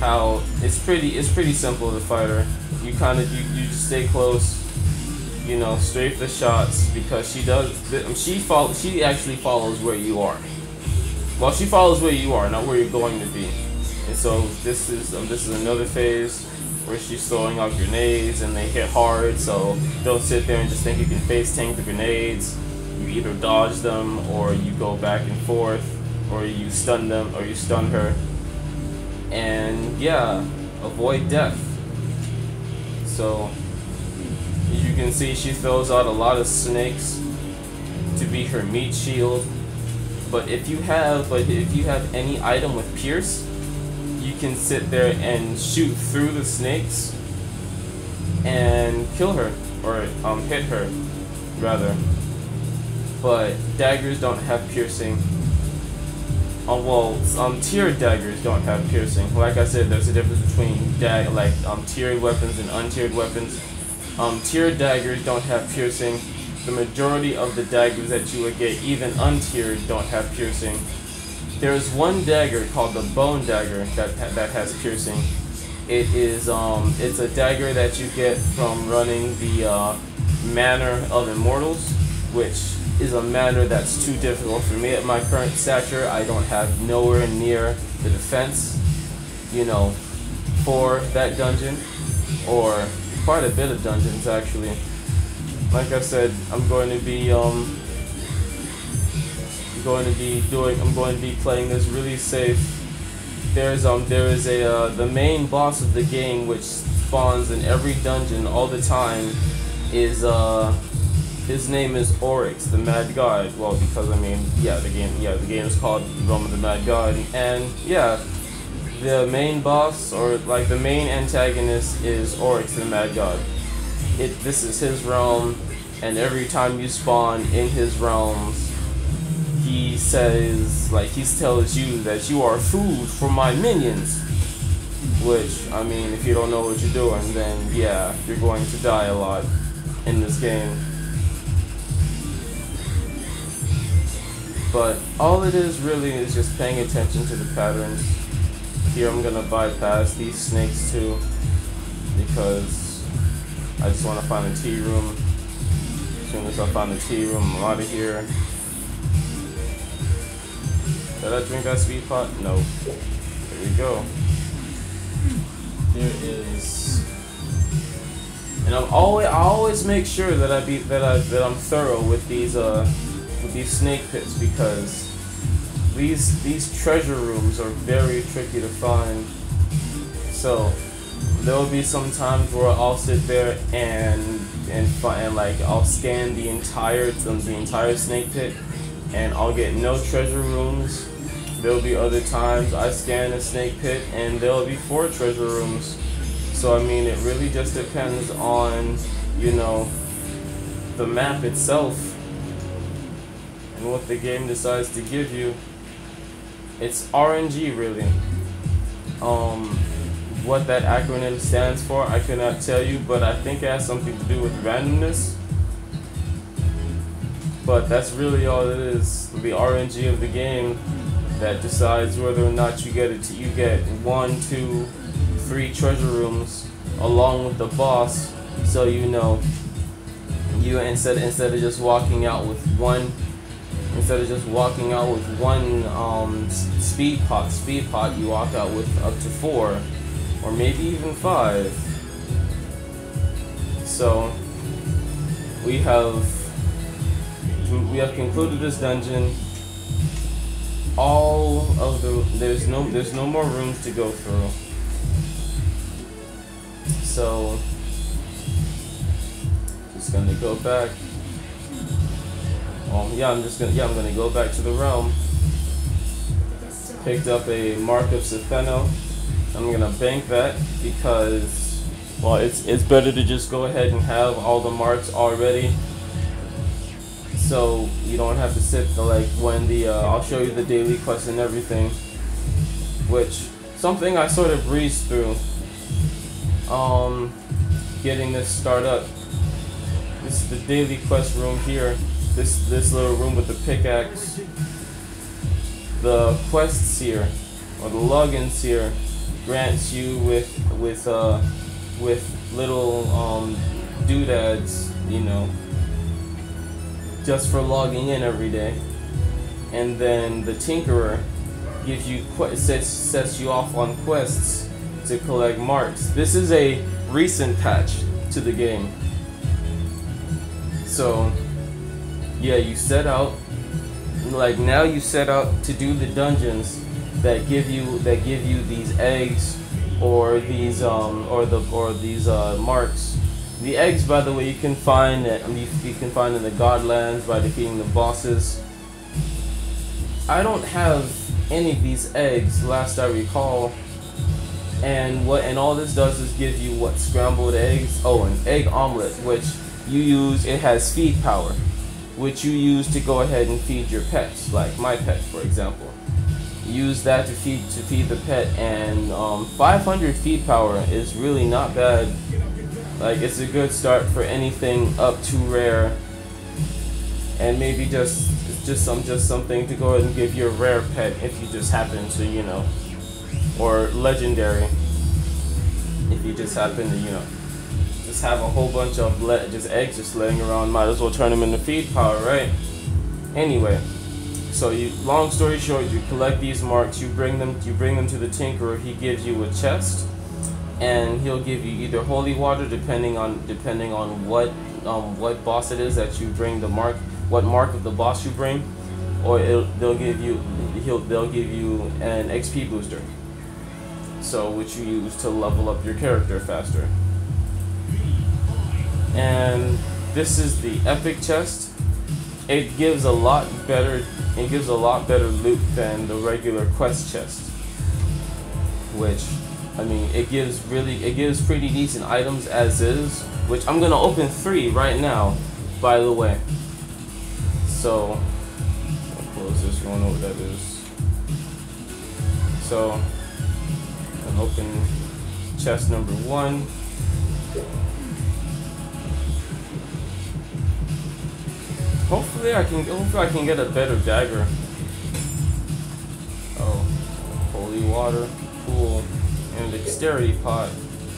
how it's pretty simple to fight her. You just stay close, you know, strafe the shots because she actually follows where you are. Well, she follows where you are, not where you're going to be. And so this is another phase where she's throwing out grenades and they hit hard. So don't sit there and just think you can face tank the grenades. You either dodge them or you go back and forth, or you stun them or you stun her. And yeah, avoid death. So as you can see, she throws out a lot of snakes to be her meat shield. But if you have any item with pierce, you can sit there and shoot through the snakes and kill her, or hit her rather. But daggers don't have piercing. Tiered daggers don't have piercing. Like I said, there's a difference between tiered weapons and untiered weapons. Tiered daggers don't have piercing. The majority of the daggers that you would get, even untiered, don't have piercing. There's one dagger called the Bone Dagger that has piercing. It's a dagger that you get from running the Manor of Immortals, which is a manor that's too difficult for me at my current stature. I don't have nowhere near the defense, you know, for that dungeon, or quite a bit of dungeons actually. Like I said, I'm going to be playing this really safe. There is the main boss of the game, which spawns in every dungeon all the time, is his name is Oryx, the Mad God. Well, because the game is called Realm of the Mad God, and yeah, the main boss, or like the main antagonist, is Oryx, the Mad God. This is his realm, and every time you spawn in his realms, he tells you that you are food for my minions. Which, I mean, if you don't know what you're doing, then yeah, you're going to die a lot in this game. But all it is really is just paying attention to the patterns. Here I'm gonna bypass these snakes too, because I just want to find the tea room. As soon as I find the tea room, I'm out of here. Did I drink that speed pot? No. There we go. There is, and I always make sure that I'm thorough with these snake pits, because these treasure rooms are very tricky to find. So there will be some times where I'll sit there and I'll scan the entire snake pit, and I'll get no treasure rooms. There'll be other times I scan a snake pit and there'll be 4 treasure rooms. So I mean, it really just depends on, you know, the map itself and what the game decides to give you. It's RNG really. What that acronym stands for, I cannot tell you, but I think it has something to do with randomness. But that's really all it is. The RNG of the game that decides whether or not you get it. You get 1, 2, 3 treasure rooms along with the boss. So you know, you instead of just walking out with one. Instead of just walking out with one speed pot, you walk out with up to 4, or maybe even 5. So we have concluded this dungeon. All of the there's no more rooms to go through. So just gonna go back. I'm gonna go back to the realm. Picked up a Mark of Setheno. I'm gonna bank that because, well, it's better to just go ahead and have all the marks already, so you don't have to sit like when the I'll show you the daily quest and everything, which something I sort of breezed through. Getting this start up. This is the daily quest room here. This little room with the pickaxe. The quests here, or the logins here, grants you with little doodads, you know, just for logging in every day. And then the Tinkerer gives you sets you off on quests to collect marks. This is a recent patch to the game. So yeah, you set out, like now you set out to do the dungeons that give you these eggs or these marks. The eggs, by the way, you can find in the Godlands by defeating the bosses. I don't have any of these eggs, last I recall. And all this does is give you what, scrambled eggs. Oh, an egg omelet, which you use. It has feed power, which you use to go ahead and feed your pets, like my pet, for example. Use that to feed the pet, and 500 feed power is really not bad. Like, it's a good start for anything up to rare, and maybe just something to go ahead and give your rare pet if you just happen to, you know, or legendary if you just happen to, you know, just have a whole bunch of eggs just laying around. Might as well turn them into feed power, right? Anyway, so long story short, you collect these marks, you bring them to the Tinkerer. He gives you a chest, and he'll give you either holy water, depending on what boss it is that you bring what mark of the boss you bring, or they'll give you an XP booster, so which you use to level up your character faster. And this is the epic chest. It gives a lot better loot than the regular quest chest, which, I mean, it gives pretty decent items as is, which I'm gonna open 3 right now, by the way. So I'll close this, you don't know what that is. So I'll open chest number 1. Hopefully I can get a better dagger. Oh, holy water, cool, and dexterity pot.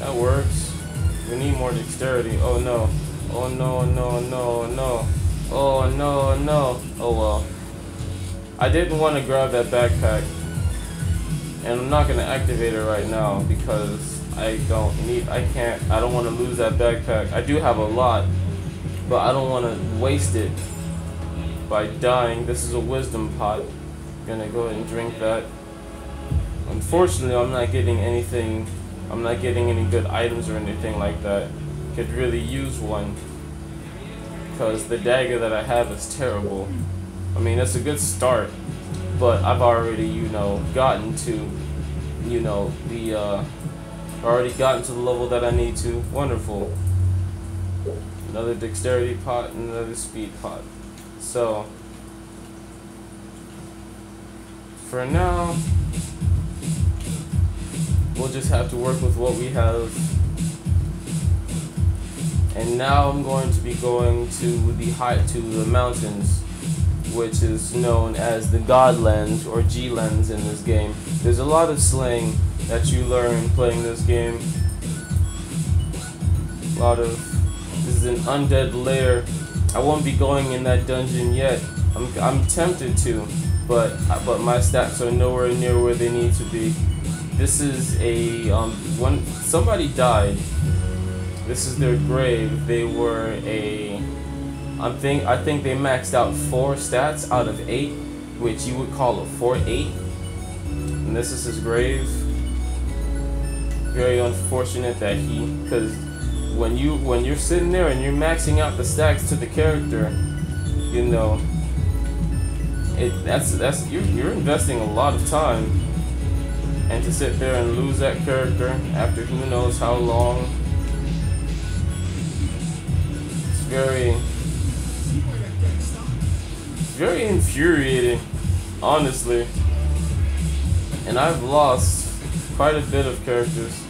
That works. We need more dexterity. Oh no. Oh no, no, no, no. Oh no, no. Oh well. I didn't want to grab that backpack, and I'm not gonna activate it right now because I don't want to lose that backpack. I do have a lot, but I don't want to waste it by dying. This is a wisdom pot. I'm gonna go ahead and drink that. Unfortunately, I'm not getting anything. I'm not getting any good items or anything like that. Could really use one, because the dagger that I have is terrible. I mean, it's a good start, but I've already, you know, gotten to, you know, Already gotten to the level that I need to. Wonderful. Another dexterity pot and another speed pot. So, for now, we'll just have to work with what we have. And now I'm going to be going to the mountains, which is known as the God Lens or G Lens in this game. There's a lot of slang that you learn playing this game. This is an undead lair. I won't be going in that dungeon yet. I'm tempted to, but my stats are nowhere near where they need to be. This is a when somebody died. This is their grave. They were I think they maxed out 4 stats out of 8, which you would call a 4-8. And this is his grave. Very unfortunate that because when you're sitting there and you're maxing out the stacks to the character, you know, you're investing a lot of time, and to sit there and lose that character after who knows how long, it's very infuriating, honestly. And I've lost quite a bit of characters.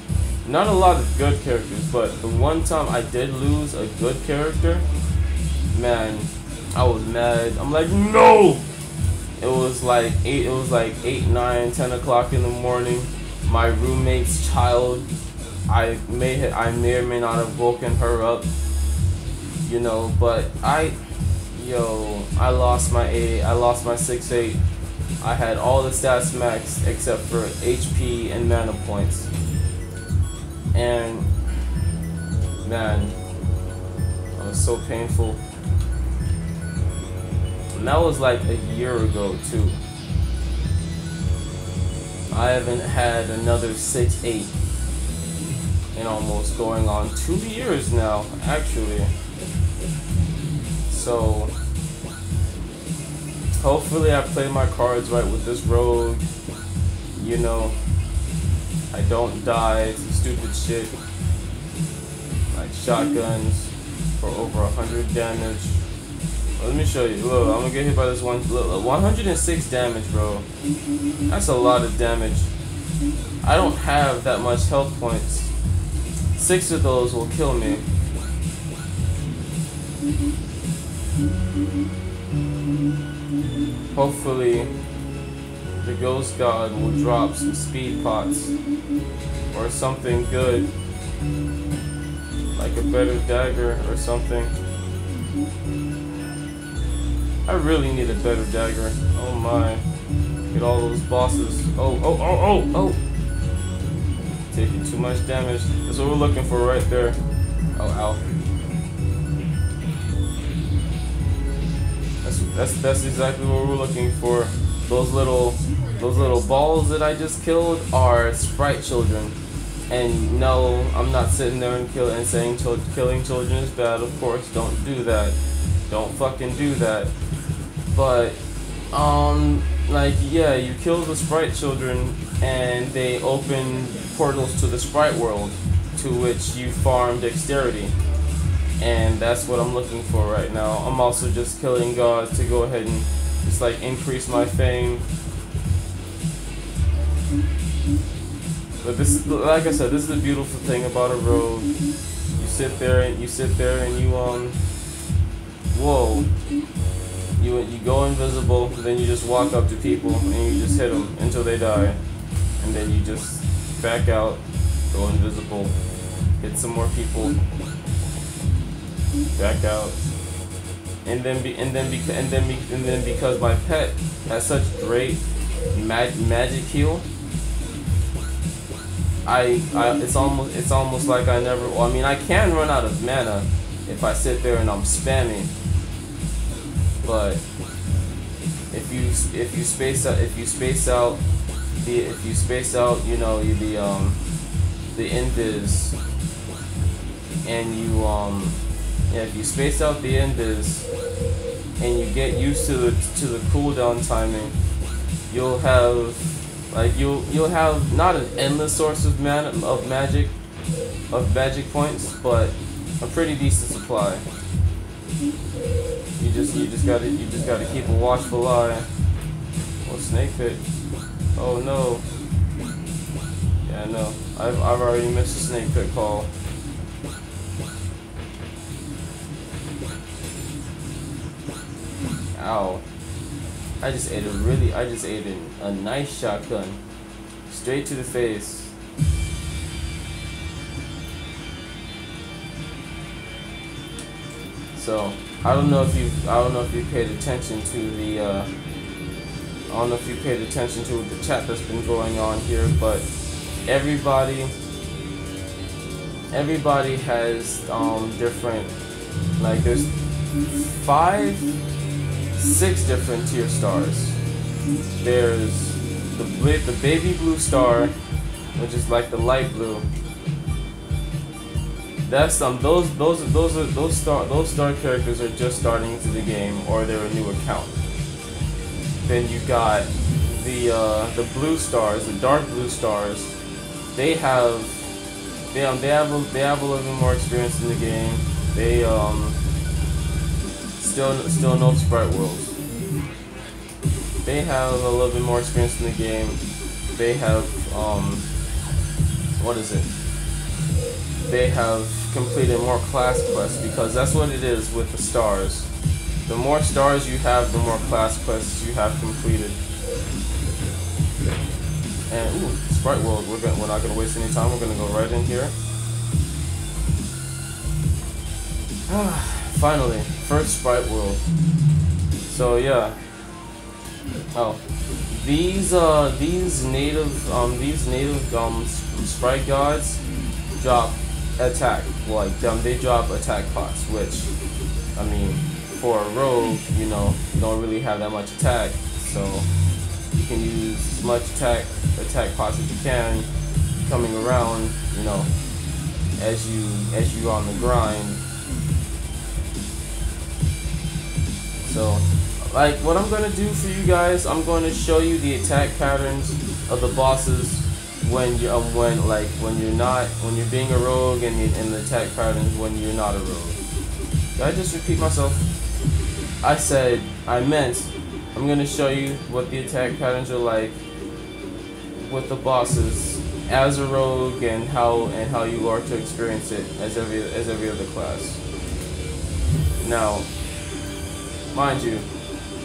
Not a lot of good characters, but the one time I did lose a good character, man, I was mad. I'm like, no! It was like 8, 9, 10 o'clock in the morning. My roommate's child, I may or may not have woken her up, you know, but I lost my 8, I lost my 6-8. I had all the stats maxed except for HP and mana points. And man, it was so painful. And that was like a year ago too. I haven't had another 6-8 in almost going on 2 years now, actually. So hopefully I play my cards right with this rogue. You know, I don't die to stupid shit like shotguns for over 100 damage. Let me show you. Look, I'm gonna get hit by this one. Look, 106 damage, bro. That's a lot of damage. I don't have that much health points. 6 of those will kill me. Hopefully, the Ghost God will drop some speed pots or something good, like a better dagger or something. I really need a better dagger. Oh my. Get all those bosses. Oh. Taking too much damage. That's what we're looking for right there. Oh, ow. That's exactly what we're looking for. Those little balls that I just killed are sprite children. And no, I'm not sitting there and saying killing children is bad. Of course, don't do that. Don't fucking do that. But like, yeah, you kill the sprite children and they open portals to the sprite world, to which you farm dexterity. And that's what I'm looking for right now. I'm also just killing gods to go ahead and just like increase my fame. But this is, like I said, this is the beautiful thing about a rogue. You sit there and you whoa. You go invisible, then you just walk up to people and you just hit them until they die, and then you just back out, go invisible, hit some more people, back out, and then because my pet has such great magic heal, it's almost like I never. Well, I mean, I can run out of mana if I sit there and I'm spamming. But if you space out, you know, the invis, and if you space out the invis and you get used to the cooldown timing, you'll have Like you'll have not an endless source of magic points, but a pretty decent supply. You just gotta keep a watchful eye. Oh, snake pit. Oh no. Yeah, no. I've already missed a snake pit call. Ow. I just ate a nice shotgun. Straight to the face. So I don't know if you paid attention to the I don't know if you paid attention to the chat that's been going on here, but everybody has different, like there's 6 different tier stars. There's the baby blue star, which is like the light blue. That's those star characters are just starting into the game, or they're a new account. Then you got the blue stars, the dark blue stars. They have a little bit more experience in the game. They still no sprite worlds. They have a little bit more experience in the game. They have what is it? They have completed more class quests, because that's what it is with the stars. The more stars you have, the more class quests you have completed. And ooh, sprite world. We're not gonna waste any time. We're gonna go right in here. Finally, first sprite world. So yeah. Oh, these native sprite gods drop attack. Like they drop attack pots, which I mean, for a rogue, you know, you don't really have that much attack, so you can use as much attack pots as you can coming around, you know, as you on the grind. So, like, what I'm gonna do for you guys, I'm going to show you the attack patterns of the bosses when you're being a rogue, and the attack patterns when you're not a rogue. Did I just repeat myself? I meant I'm gonna show you what the attack patterns are like with the bosses as a rogue, and how you are to experience it as every other class. Now, mind you,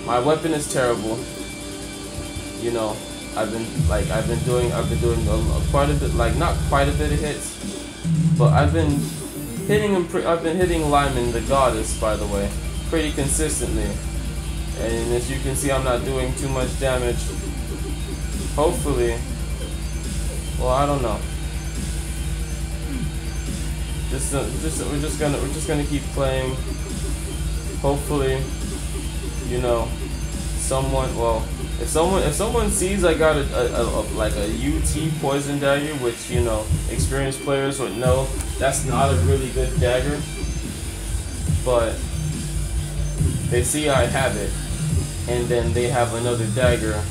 my weapon is terrible. You know, I've been doing quite a bit, like not quite a bit of hits, but I've been hitting Lyman, the goddess, by the way, pretty consistently. And as you can see, I'm not doing too much damage. Hopefully, well, I don't know. We're just gonna keep playing. Hopefully, you know, if someone sees I got a UT poison dagger, which, you know, experienced players would know that's not a really good dagger, but they see I have it, and then they have another dagger,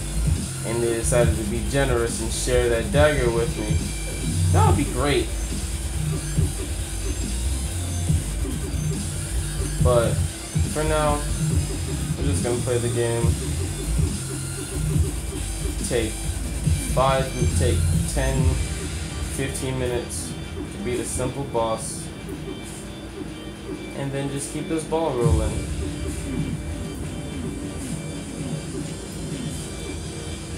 and they decided to be generous and share that dagger with me, that would be great. But for now, we're just gonna play the game. Take 10, 15 minutes to beat a simple boss, and then just keep this ball rolling.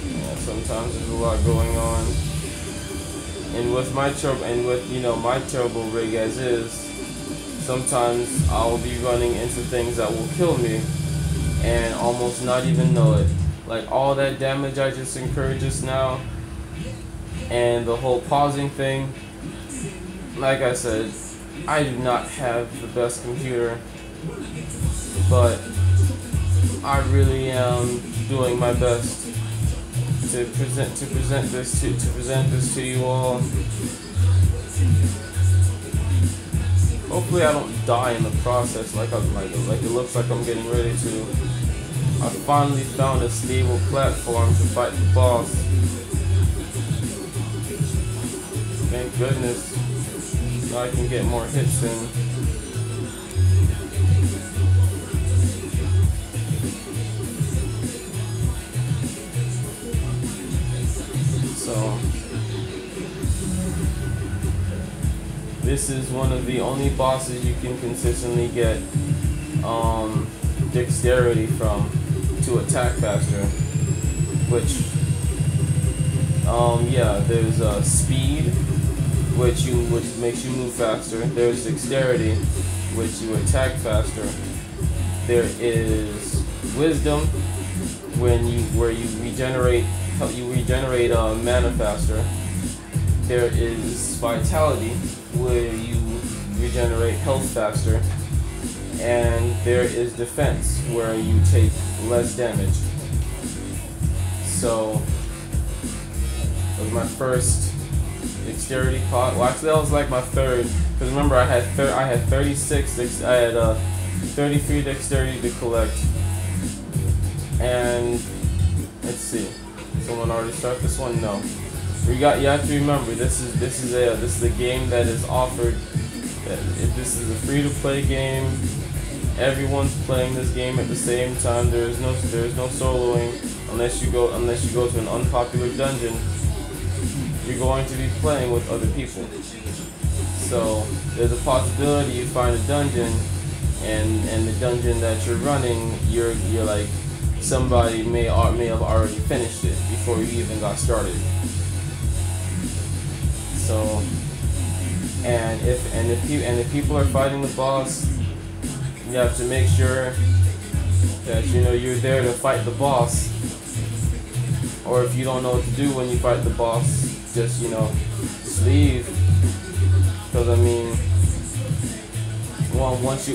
Yeah, sometimes there's a lot going on, and with my turbo rig as is, sometimes I'll be running into things that will kill me and almost not even know it. Like all that damage I just incurred just now, and the whole pausing thing. Like I said, I do not have the best computer, but I really am doing my best to present this to you all. Hopefully I don't die in the process like it looks like I'm getting ready to. I finally found a stable platform to fight the boss. Thank goodness. Now I can get more hits in. So this is one of the only bosses you can consistently get dexterity from to attack faster. Which yeah, there's speed, which makes you move faster. There's dexterity, which you attack faster. There is wisdom, where you regenerate mana faster. There is vitality, where you regenerate health faster, and there is defense, where you take less damage. So that was my first dexterity pot. Well, actually, that was like my third. Because remember, I had 36. I had 33 dexterity to collect. And let's see. Someone already start this one? No. You have to remember, this is a game that is offered. This is a free-to-play game. Everyone's playing this game at the same time. There is no soloing unless you go to an unpopular dungeon. You're going to be playing with other people. So there's a possibility you find a dungeon, and the dungeon that you're running, you're like, somebody may have already finished it before you even got started. So and if people are fighting the boss, you have to make sure that you're there to fight the boss. Or if you don't know what to do when you fight the boss, just leave. Because I mean, once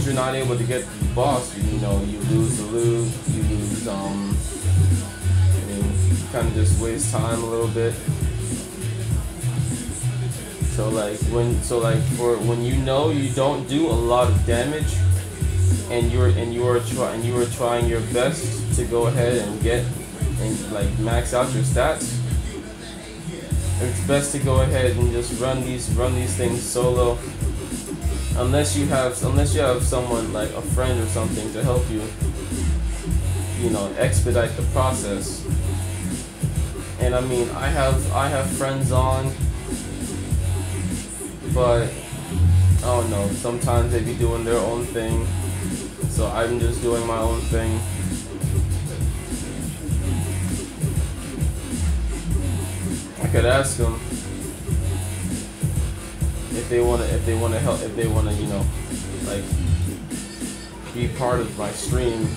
you're not able to get the boss, you lose the loot, you lose you kind of just waste time a little bit. So when you don't do a lot of damage, and you are trying your best to go ahead and like max out your stats, it's best to go ahead and just run these things solo, unless you have someone like a friend or something to help you, expedite the process. And I mean, I have friends on, but I don't know, sometimes they be doing their own thing, so I'm just doing my own thing. I could ask them if they want to help, if they want to, like, be part of my stream.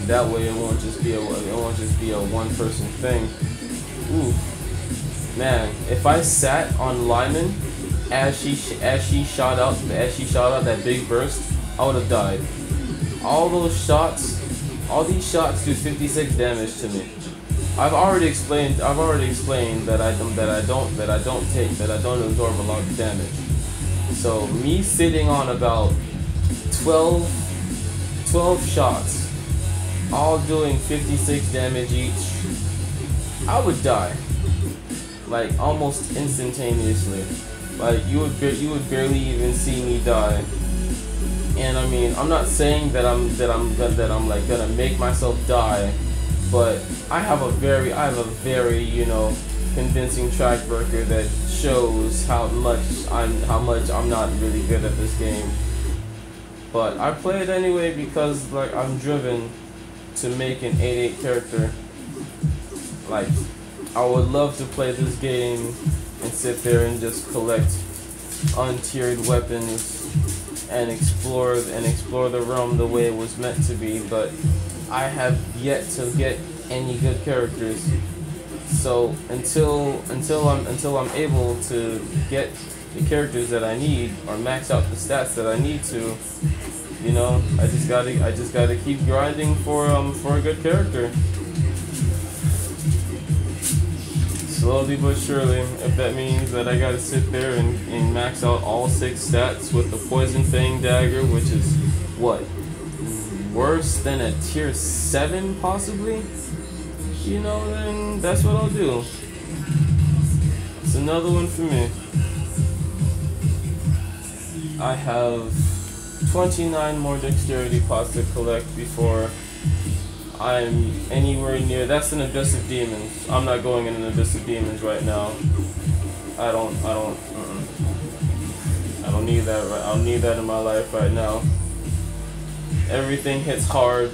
That way, it won't just be a one-person thing. Ooh, man! If I sat on Lyman as she shot out that big burst, I would have died. All these shots do 56 damage to me. I've already explained that I don't absorb a lot of damage. So me sitting on about 12 shots, all doing 56 damage each, I would die, like almost instantaneously. Like you would barely even see me die. And I mean, I'm not saying that I'm like gonna make myself die, but I have a very convincing track record that shows how much I'm not really good at this game. But I play it anyway because like I'm driven to make an 8-8 character. Like, I would love to play this game and sit there and just collect untiered weapons and explore the realm the way it was meant to be, but I have yet to get any good characters. So until I'm able to get the characters that I need or max out the stats that I need to, I just gotta keep grinding for a good character. Slowly but surely, if that means that I gotta sit there and max out all 6 stats with the Poison Fang Dagger, which is what? Worse than a tier 7 possibly? Then that's what I'll do. It's another one for me. I have 29 more dexterity pots to collect before I'm anywhere near. That's an Abyss of Demons. I'm not going in an Abyss of Demons right now. I don't need that right. I don't need that in my life right now. Everything hits hard.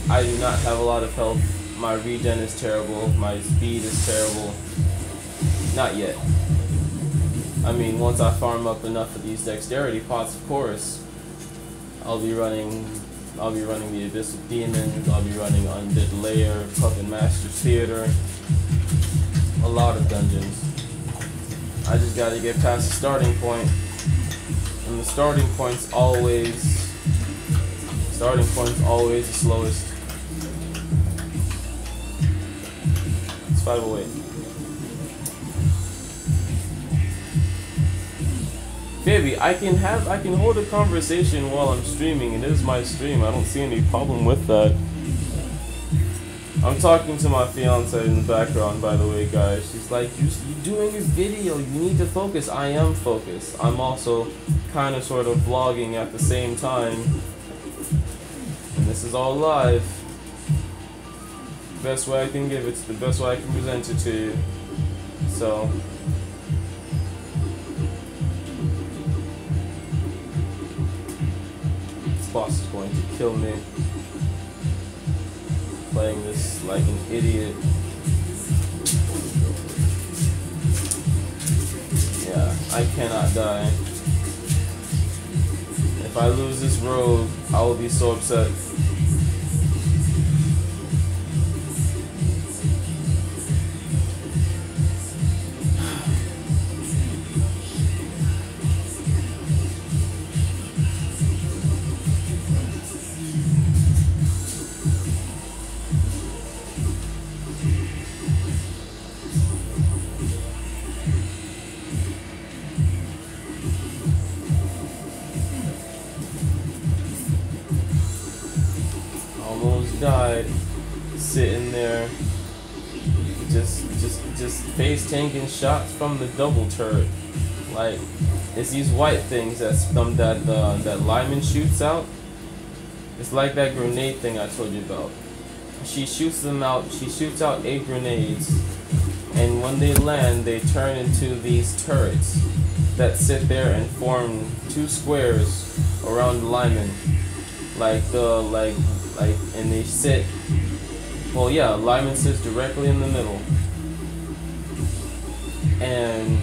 I do not have a lot of health. My regen is terrible. My speed is terrible. Not yet. I mean, once I farm up enough of these dexterity pots, of course, I'll be running the Abyss of Demons. I'll be running Undead Lair, Puppet Master's Theater. A lot of dungeons. I just gotta get past the starting point. And the starting point's always the slowest. It's 508. Baby, I can hold a conversation while I'm streaming. It is my stream. I don't see any problem with that. I'm talking to my fiance in the background, by the way, guys. She's like, you're doing a video. You need to focus. I am focused. I'm also kind of sort of vlogging at the same time. And this is all live. Best way I can give it. The best way I can present it to you. So. This boss is going to kill me. Playing this like an idiot. Yeah, I cannot die. If I lose this road, I will be so upset. Died sitting there just face tanking shots from the double turret. Like, it's these white things that Lyman shoots out. It's like that grenade thing I told you about. She shoots them out. She shoots out 8 grenades, and when they land, they turn into these turrets that sit there and form 2 squares around Lyman. And they sit. Well, yeah, Lyman sits directly in the middle, and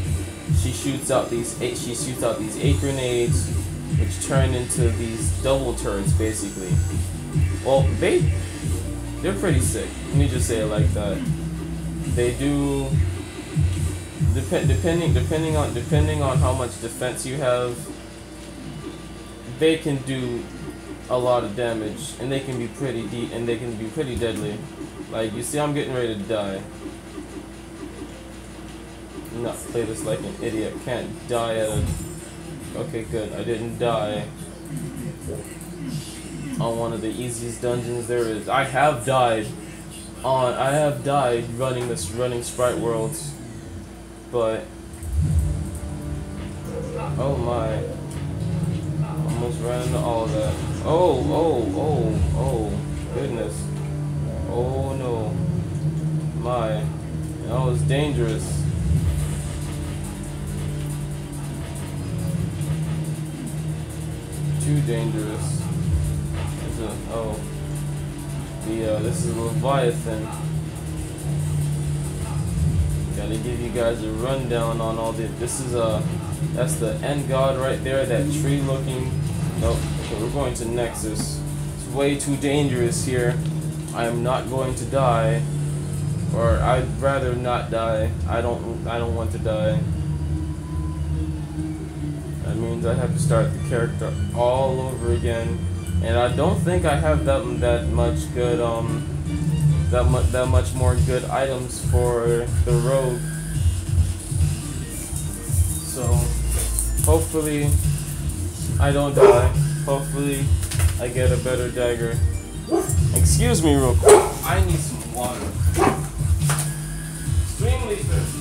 she shoots out these 8 grenades, which turn into these double turrets, basically. Well, they're pretty sick. Let me just say it like that. They do. Depending on how much defense you have, they can do a lot of damage, and they can be pretty deep, and they can be pretty deadly. Like, you see, I'm getting ready to die. Not play this like an idiot. Can't die at a. Okay, good. I didn't die on one of the easiest dungeons there is. I have died running Sprite Worlds, but oh my. Almost ran into all of that. Oh, goodness. Oh no. My. That was dangerous. Too dangerous. This is Leviathan. Gotta give you guys a rundown on all the. That's the end god right there, that tree looking. Nope. Okay, we're going to Nexus. It's way too dangerous here. I am not going to die. Or I'd rather not die. I don't want to die. That means I have to start the character all over again. And I don't think I have that much good that much more good items for the rogue. So hopefully I don't die. Hopefully I get a better dagger. Excuse me real quick. I need some water. Extremely thirsty.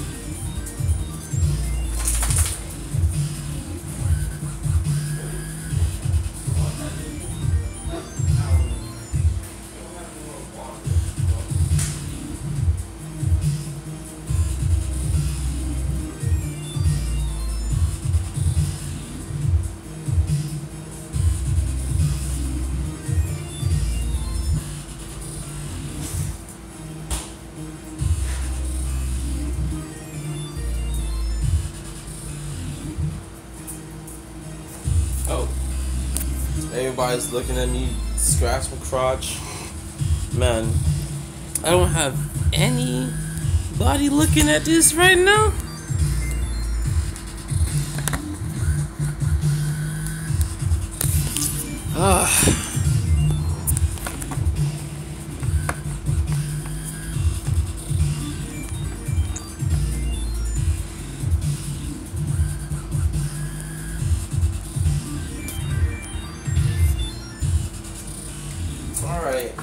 everybody's looking at me, scratch my crotch. Man, I don't have anybody looking at this right now. Alright,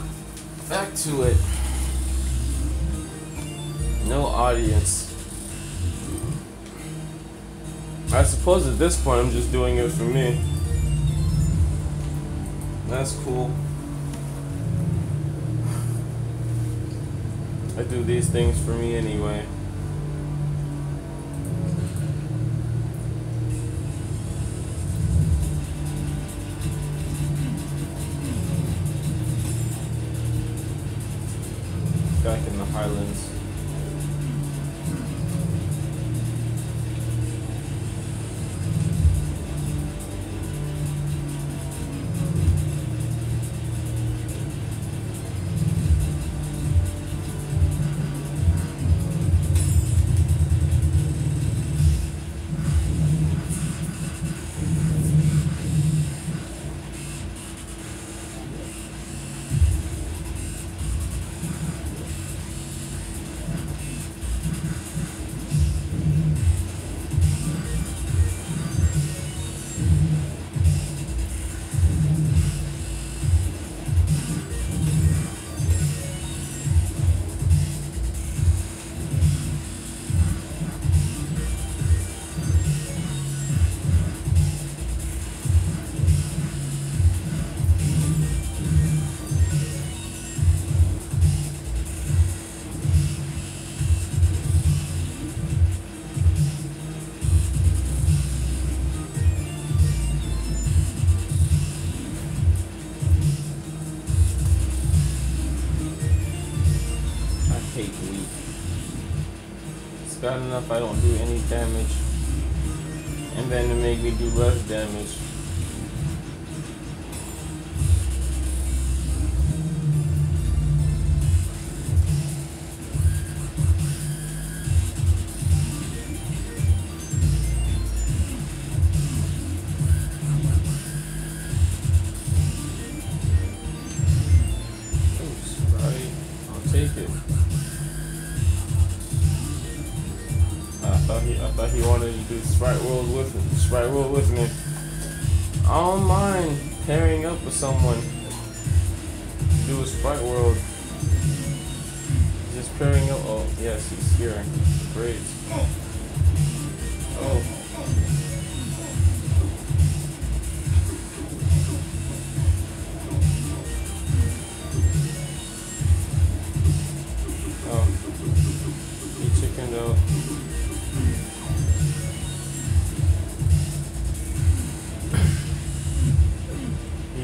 back to it. No audience. I suppose at this point I'm just doing it for me. That's cool. I do these things for me anyway. Back in the Highlands. Bad enough I don't do any damage, and then to make me do less damage. Oops, right. I'll take it. I thought he wanted to do Sprite World with me. Sprite World with me. I don't mind pairing up with someone to do a Sprite World. Just pairing up. Oh yes, he's here. Great. Oh. Oh. He chickened out.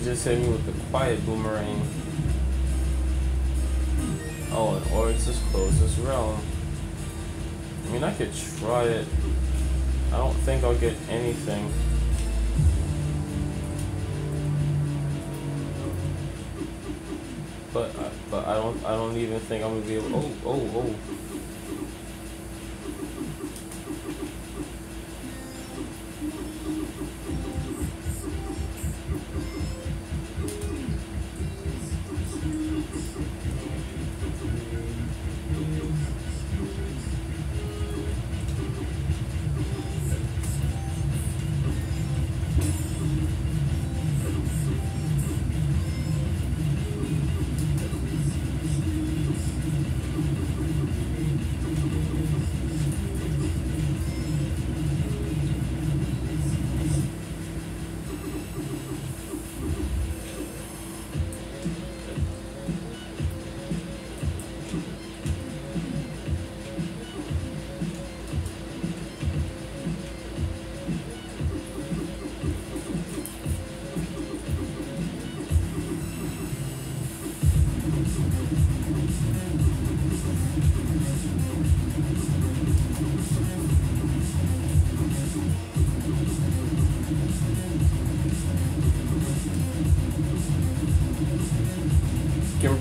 Just hit me with the quiet boomerang. Oh, and Oryx is closest realm. I mean, I could try it. I don't think I'll get anything. But I don't even think I'm gonna be able. Oh.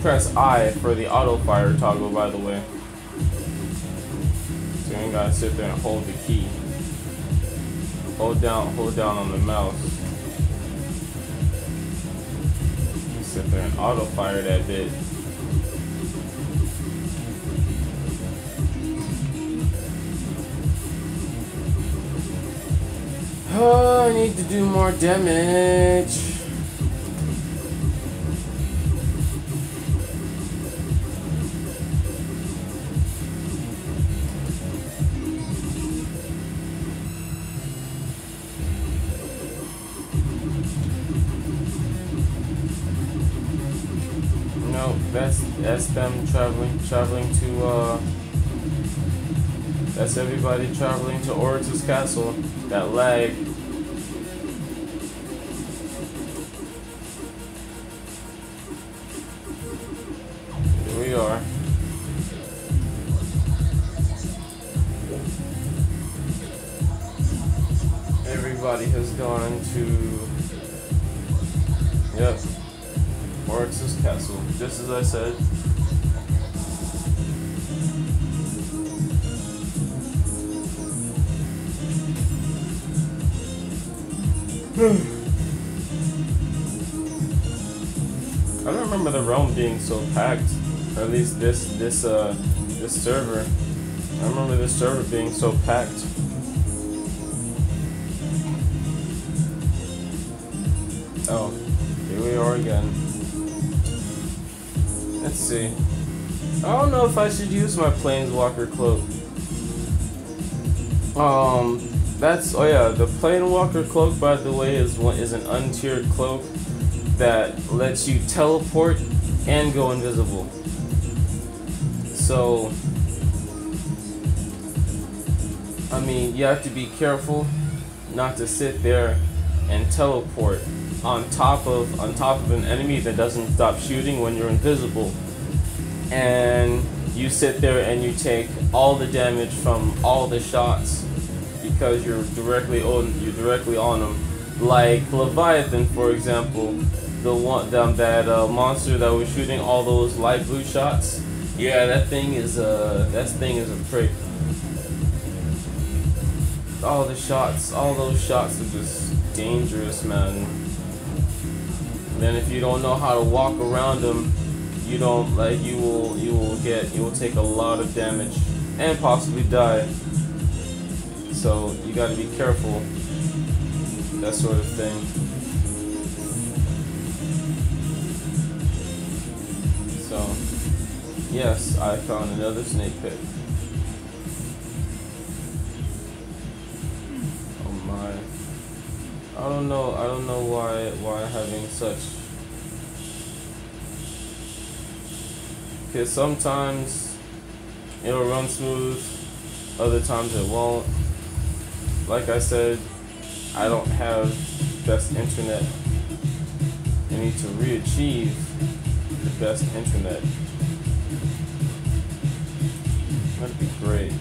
press I for the auto fire toggle, by the way. So you ain't gotta sit there and hold the key. Hold down on the mouse. Sit there and auto fire that bit. Oh, I need to do more damage. No, that's them traveling to that's everybody traveling to Oryx's castle. That lag. Here we are. Everybody has gone to, yep, Oryx's castle, just as I said. I don't remember the realm being so packed, or at least this server. I remember this server being so packed. Oh, here we are again. Let's see. I don't know if I should use my Planeswalker cloak. Oh yeah, the Planewalker cloak, by the way, is an untiered cloak that lets you teleport and go invisible. So, I mean, you have to be careful not to sit there and teleport on top of an enemy that doesn't stop shooting when you're invisible, and you sit there and you take all the damage from all the shots because you're directly on them. Like Leviathan, for example, that monster that was shooting all those light blue shots. Yeah, that thing is a prick. All those shots are just dangerous, man. And then if you don't know how to walk around them, you will take a lot of damage and possibly die. So you got to be careful, that sort of thing. So yes, I found another snake pit. Oh my! I don't know why having such. Because sometimes it'll run smooth, other times it won't. Like I said, I don't have best internet. I need to re-achieve the best internet. That'd be great.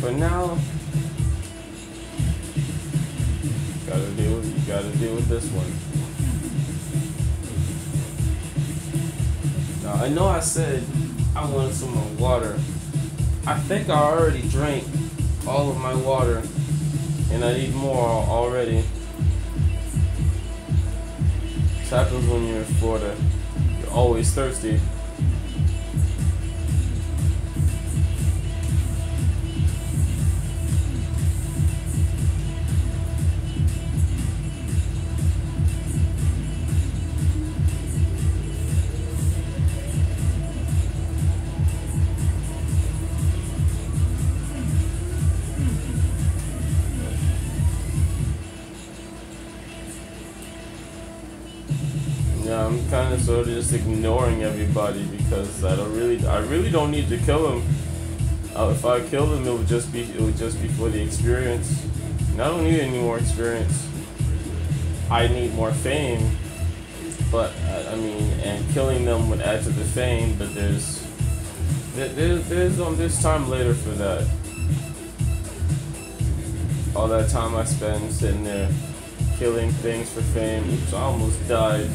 For now, you gotta deal with this one. Now, I know I said I wanted some more water. I think I already drank all of my water, and I need more already. This happens when you're in Florida. You're always thirsty. Yeah, I'm kind of sort of just ignoring everybody because I really don't need to kill them. If I kill them, it would just be for the experience. And I don't need any more experience. I need more fame, but I mean, and killing them would add to the fame. But there's time later for that. All that time I spend sitting there killing things for fame. Oops, I almost died.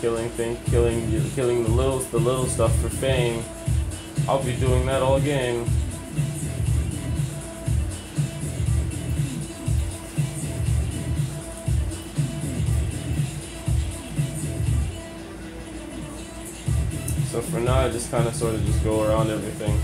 killing the little stuff for fame. I'll be doing that all game. So for now, I just kind of sort of just go around everything.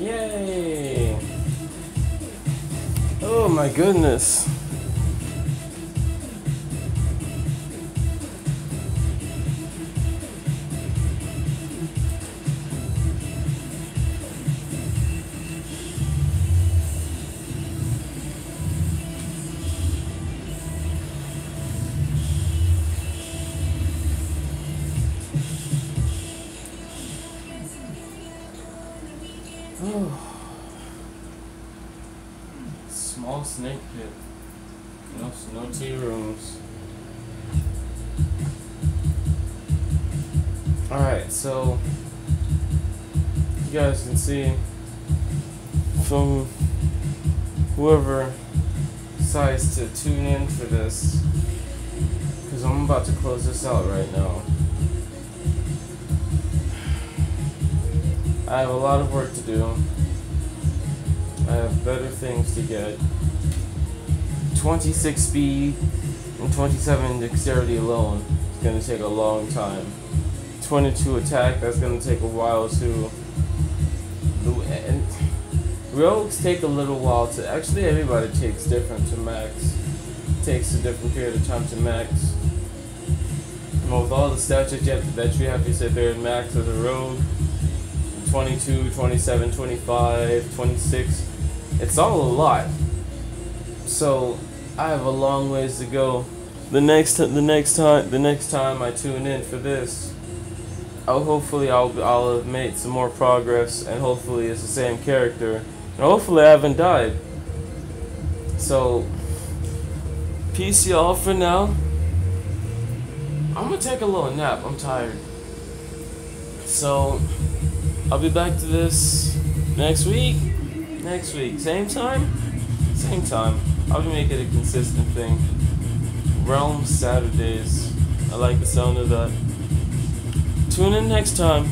Yay! Oh my goodness. Small snake pit. No tea rooms. Alright, so you guys can see from whoever decides to tune in for this, because I'm about to close this out right now. I have a lot of work to do. I have better things to get. 26 speed and 27 dexterity alone is going to take a long time. 22 attack, that's going to take a while too. And rogues take a little while to, actually everybody takes different to max. It takes a different period of time to max. And with all the stats that you have to sit there and max as a rogue, 22, 27, 25, 26, it's all a lot. So I have a long ways to go. The next time I tune in for this, hopefully I'll have made some more progress, and hopefully it's the same character, and hopefully I haven't died. So peace y'all for now. I'm gonna take a little nap. I'm tired. So I'll be back to this next week. Next week, same time. I'll be making it a consistent thing. Realm Saturdays. I like the sound of that. Tune in next time.